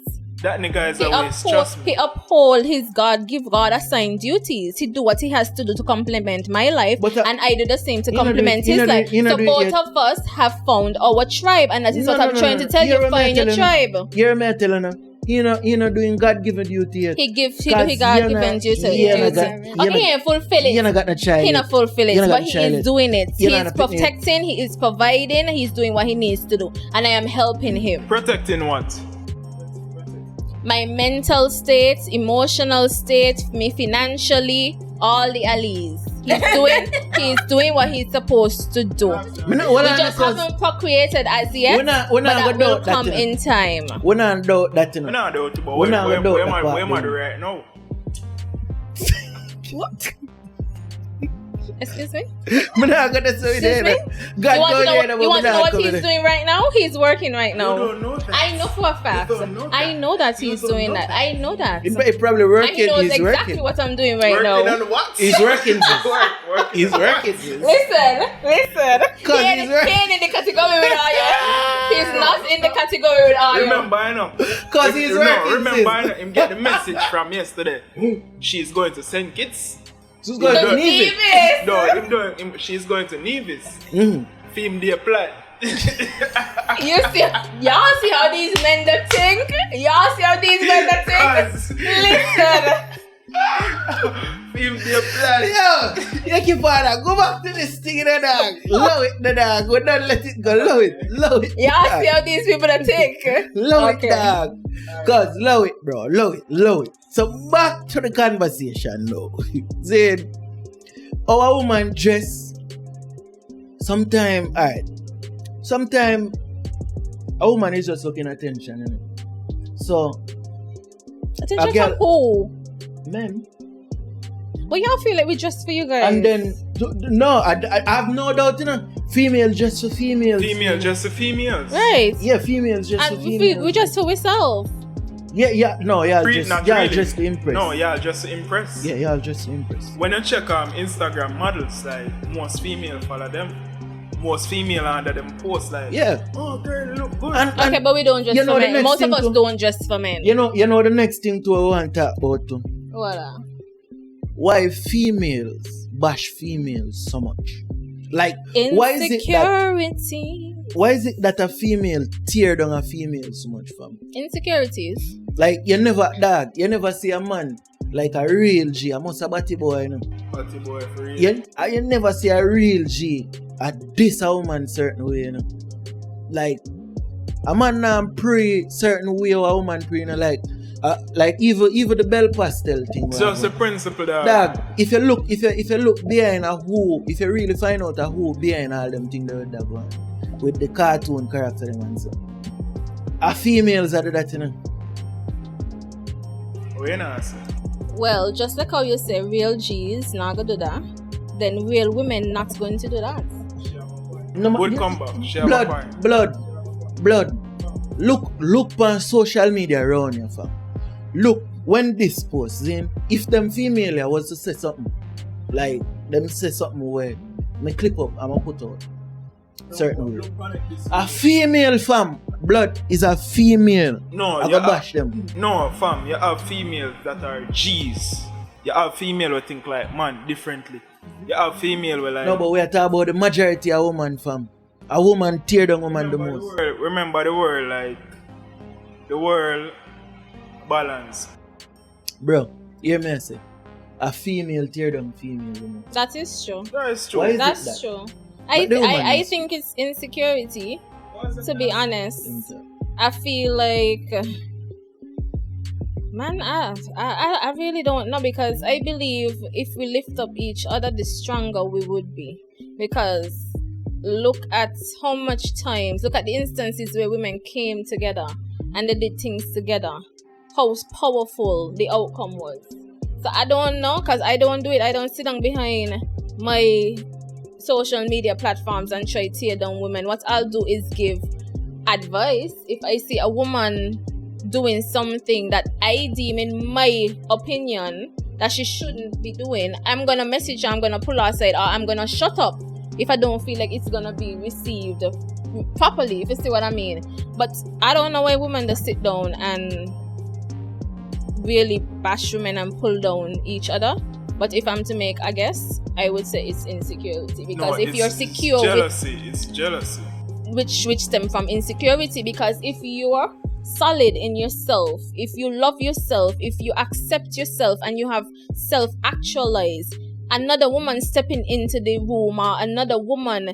That nigga is a waste, trust me. He uphold his God assigned duties. He do what he has to do to complement my life, But, and I do the same to you know complement do- you his know do- life. you know So do it both yet. of us have found our tribe, and that is what No, I'm trying to tell Hear you. me Find your telling tribe. Hear me telling her. You know doing God-given duty yet. He do Cause he God you given know- duty. you know duty. got- you Okay, he ain't fulfill You it. not got no child. He yet. not fulfill You it, not got but no he child is yet. doing it. You He not is a pitney. protecting, he is providing, he's doing what he needs to do. And I am helping him. Protecting what? My mental state, emotional state, me financially, all the alleys. He's doing what he's supposed to do. We just haven't procreated as yet. But that will come in time. We not doubt that, you know. We're not doubt it, but We're not where doubt am that I part, right now? What? Excuse me? I'm not gonna say that. God, You want to know what he's doing right now? He's working right now. You don't know that. I know for a fact. I know that he's doing that. I know that. He's probably And working. he knows He's exactly working. what I'm doing right Working now. on what? He's working. Working. He's working. Listen. Cause He ain't in the category with all you. He's not in the category with all you. Remember, I know. Cause he's working. Remember, I know. Him get the message from yesterday. She's going to St. Kitts. She's going to Nevis. No, she's going to Nevis. Film the apply. Y'all see how these men that think? Listen. Film the apply. Yo, keep on. Go back to this thing, the dog. Love it, the dog. Go down, let it go. Love it. Y'all see how these people that think? Love it, dog. Cause love it, bro. Love it. So back to the conversation now. Then, our woman dress. Sometime a woman is just looking attention, you know. So Attention from who? Men. But y'all feel like we dress for you guys. And then I have no doubt, you know. Female just for females. Female just for females. Right. Yeah, females just for And females. we just for ourselves. Just to impress. No, y'all just to impress. Yeah, y'all just to impress. When you check Instagram models, like most female follow them. Most female under them post like, oh girl, look good. Okay, but we don't dress for men. Most of us don't dress for men. You know the next thing to I want to talk about too. What? Why females bash females so much? Like insecurity. why is it that a female tear down a female so much, fam? Insecurities. Like you never see a man like a real G. I must a batty boy, you know. Batty boy for real. You never see a real G at this a woman certain way, you know. Like a man now pray certain way or a woman pray, you know, like even the bell pastel thing. So it's the principle that dog, if you look behind a who, if you really find out a who behind all them things that go on with the cartoon character them and so. A females are do that, you know. We not say. Well, just like how you say real G's not gonna do that, then real women not going to do that. No, Would come back. Blood. Look on social media around you, fam. Look, when this post in, if them female was to say something, like them say something where me clip up, I'ma put out certain way. A female, fam, blood is a female. No, I go bash them. No, fam, you have females that are G's. You have female who think like man differently. You have female who like. No, but we are talking about the majority of women, fam. A woman tear down woman the most. Remember the world, like the world balance. Bro, hear me say. A female tear down female the most. That is true. That is true. Why is That's that? true. I I think it's insecurity. To be honest, I feel like, man, I really don't know, because I believe if we lift up each other, the stronger we would be. Because look at how much times, look at the instances where women came together and they did things together, how powerful the outcome was. So I don't know, because I don't do it. I don't sit down behind my social media platforms and try to tear down women. What I'll do is give advice. If I see a woman doing something that I deem, in my opinion, that she shouldn't be doing, I'm gonna message her, I'm gonna pull her aside, or I'm gonna shut up if I don't feel like it's gonna be received properly, if you see what I mean. But I don't know why women just sit down and really bash women and pull down each other. But if I'm to make a guess, I would say it's insecurity. Because if you're secure, it's jealousy. Which stem from insecurity. Because if you're solid in yourself, if you love yourself, if you accept yourself and you have self-actualized, another woman stepping into the room or another woman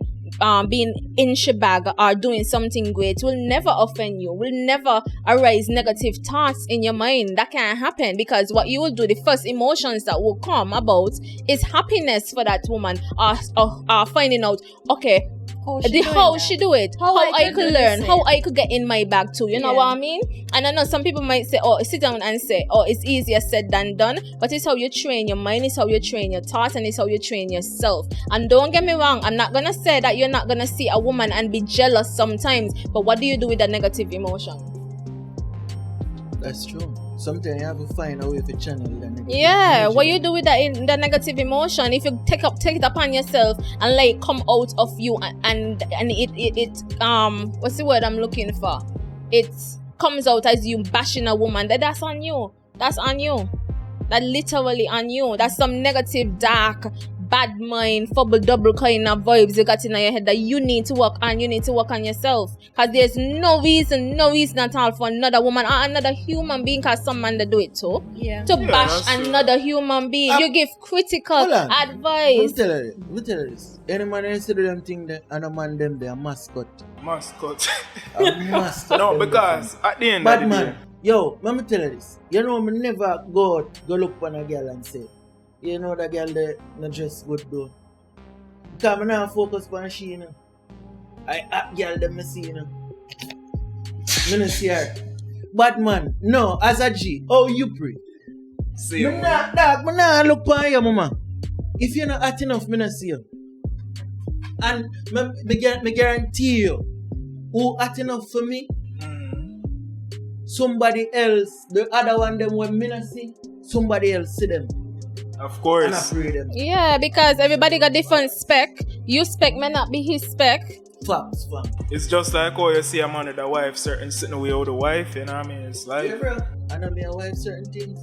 being in shebag or doing something great will never offend you, will never arise negative thoughts in your mind. That can't happen, because what you will do, the first emotions that will come about is happiness for that woman, or finding out, okay, how she do it, how I could learn, how I could get in my bag too. You know what I mean? And I know some people might say, oh, sit down and say, oh, it's easier said than done. But it's how you train your mind, it's how you train your thoughts, and it's how you train yourself. And don't get me wrong, I'm not gonna say that you're not gonna see a woman and be jealous sometimes. But what do you do with that negative emotion? That's true. Sometimes you have to find a way to channel that negative emotion. What you do with that negative emotion? If you take it upon yourself and let it come out of you, and it what's the word I'm looking for? It comes out as you bashing a woman. That's on you. That's on you. That literally on you. That's some negative, dark, bad mind, double kind of vibes you got in your head that you need to work on. You need to work on yourself, because there's no reason at all for another woman or another human being, because some man they do it too, to bash another human being. You give critical advice. Let me tell you this. Any man who say them thing that and a man them they are mascot. A mascot. No, because at the end of the day, yo, let me tell you this. You know, me never go look on a girl and say, you know that girl they not dress good though. Because I now focus on she, you know. I girl them see, you know. Me not see her. But man, no, as a G, how you pray? See me not look on you, mama. If you're not hot enough, me not see you. And me guarantee you, who hot enough for me, somebody else, the other one them when me not see, somebody else see them. Of course. Yeah, because everybody got different spec. Your spec may not be his spec. Facts. It's just like how you see a man with a wife certain sitting away with a wife, you know what I mean? It's like, yeah, bro. I know me a wife certain things.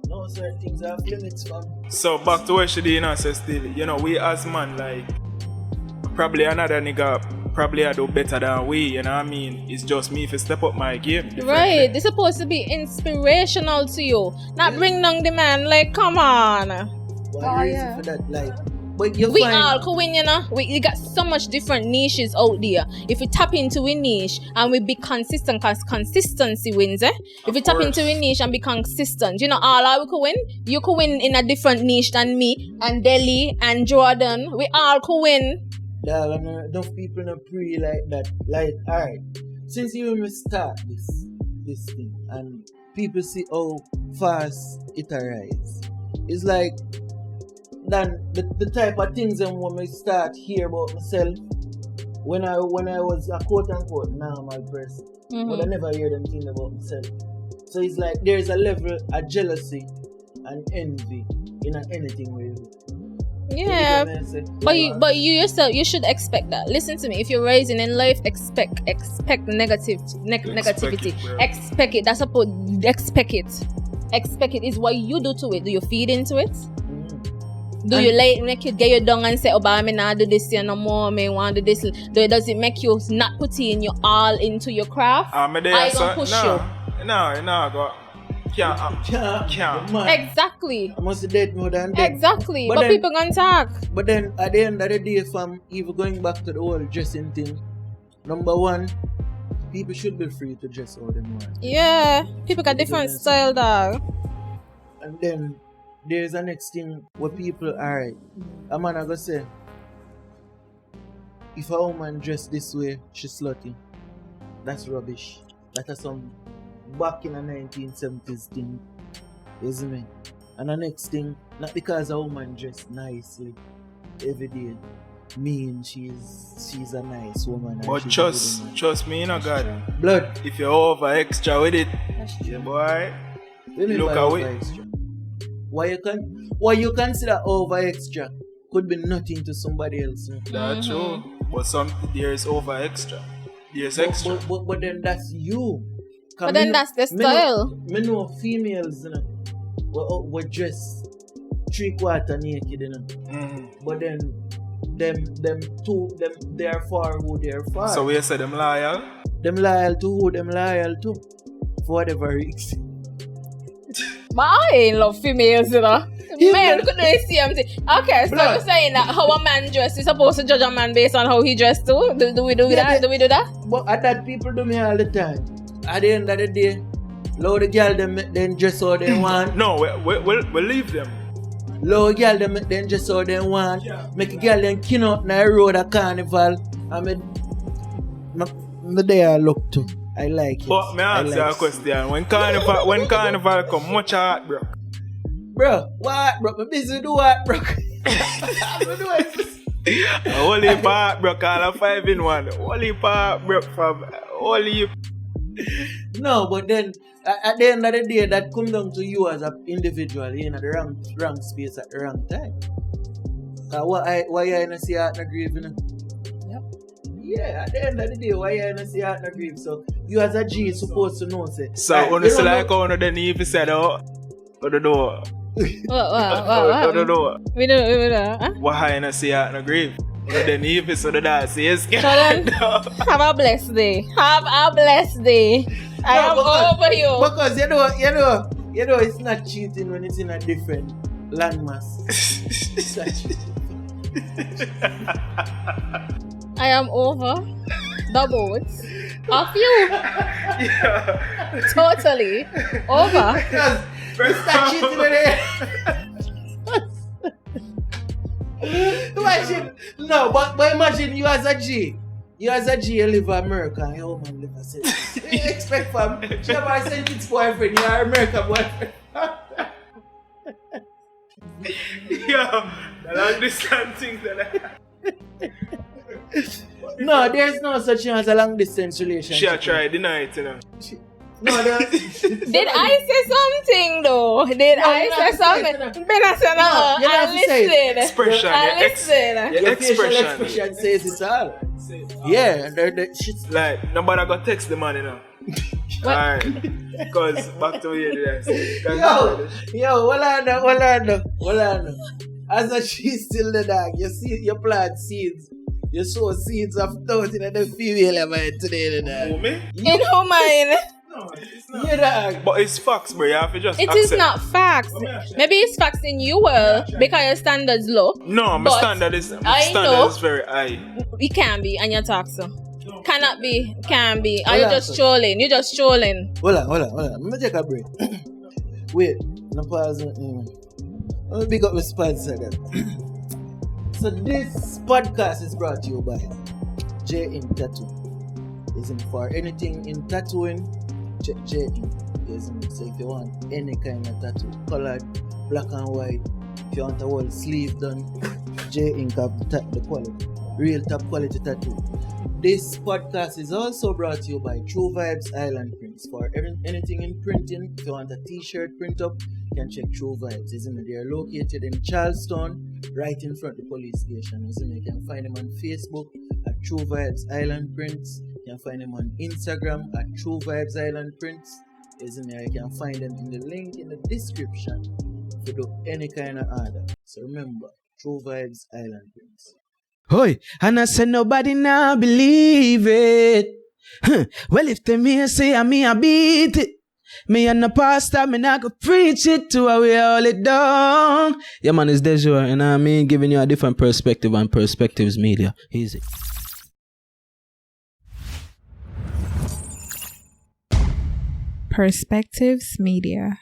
No, certain things have limits, fam. So back to what she did, you know, so still, you know, we as man, like, probably another nigga probably I do better than we, you know what I mean? It's just me if I step up my game. Right, it's supposed to be inspirational to you, not bring down the man, like, come on. For that, like, but we all could win, you know. We got so much different niches out there. If we tap into a niche and we be consistent, because consistency wins, eh? If we tap into a niche and be consistent, you know, all we could win. You could win in a different niche than me and Delhi and Jordan. We all could win. Yeah, enough people not pray like that. Like, alright, since you even start this thing and people see how fast it arrives, it's like then the type of things and when I start hear about myself when I was a quote unquote normal person, but I never hear them think about myself. So it's like there's a level of jealousy and envy in anything we do. Yeah, but you yourself, you should expect that. Listen to me. If you're rising in life, expect negativity. Expect it. That's about expect it. Expect it is what you do to it. Do you feed into it? Do you make it get you down and say, oh, but I may not do this here no more, I may want to do this? Does it make you not put in your all into your craft? I don't push you. No, go. Can't. Exactly. I must date more than them. Exactly. But people gonna talk. But then at the end of the day, fam, even going back to the whole dressing thing, number one, people should be free to dress how they want. Yeah. People got different style, dog. And then there's the next thing where people, alright, a man I go say, if a woman dress this way, she's slutty. That's rubbish. That is some back in the 1970s thing, isn't it? And the next thing, not because a woman dressed nicely every day mean she's a nice woman. But trust me, you know, God. Blood. If you're over extra with it, yeah, boy. Look away. Why you consider over extra could be nothing to somebody else. That's true. But there is over extra. There's extra. But then that's you. But then that's the style. Me know females, you know, we dress 3/4 naked, you know. But then they are for who they are for. So we say them loyal? Them loyal to who them loyal to. For whatever reason. But I ain't love females, you know. men could do the same thing. Okay, so Blood. you're saying that how a man dress is supposed to judge a man based on how he dressed too? Do we do that? Do we do that? But at that people do me all the time. At the end of the day, low the girl them then dress how they want. No, we'll leave them. Low girl them then dress how they want. Make a girl then kin out na road a carnival. I mean, me there look too. I like it. But me ask you a question. When carnival come, much heart, bro. Bro, what bro? Me busy do what bro? Holy part, bro. Call a 5-in-1. Holy part, bro. From holy. No, but then at the end of the day, that comes down to you as an individual. You're in the wrong space at the wrong time. Cause why you in a see out in a grief, you know? Yep. Yeah, at the end of the day, why you in a see out in a grief? So you as a G is supposed to know, say. So honestly, like how one then even said, oh, the door. What? The door. We do, huh? Why you see out in a grave? Then even so the dance is So then, have a blessed day. Have a blessed day. I am over you. Because you know, it's not cheating when it's in a different landmass. It's not cheating. I am over the boat of you. Yeah. Totally over. Because it's not cheating when it. Imagine, no, but imagine you as a G. You as a G, you live in America and your woman live in America. You expect from she never sent its boyfriend, you are American boyfriend. Yo, the long distance things that No, there's no such thing as a long distance relationship. she tried deny it, you know. No, there's... Did I say something though? Did I you're say not something? saying But I said no. you're not I saying listened. Expression, I your listened. your Your facial expression. expression says it all. Yeah, the shit's... Like, nobody got text the man, you know. Alright. Because back to you, Yo, hold on. As a she's still the dog, you see, you plant seeds. You sow seeds of doubt in the female mind today, the dog. Who, me? In who mind? No, it's not. Yeah, dog. But it's facts, bro. You have to just It accept. is not facts. Maybe it's facts in you world because your standards low. No, my But standard is know- very high. It can be and you talk so. Cannot be, can be. Are Hold you on, just sir. trolling? You're just trolling. Hold on. Let me take a break. Wait, no pause. Let me big up the sponsor then. So this podcast is brought to you by Jaay in Tatoo. Isn't for anything in tattooing, Jaay in. Isn't so if you want any kind of tattoo, colored, black and white, if you want a whole sleeve done, Jaay Ink have the quality, real top quality tattoo. This podcast is also brought to you by TruVybz Island Prints. For anything in printing, if you want a t-shirt print up, you can check TruVybz. Isn't it? They are located in Charleston, right in front of the police station. Isn't it? You can find them on Facebook at TruVybz Island Prints. You can find them on Instagram at TruVybz Island Prints. Isn't it? You can find them in the link in the description if you do any kind of order. So remember, TruVybz Island Prints. Hoy, and I said nobody now believe it. Well, if them here say I beat it, me and the pastor, me not go preach it to how we all it down. Yeah, man, it's Dejour, and I mean giving you a different perspective on Perspectives Media. Easy. Perspectives Media.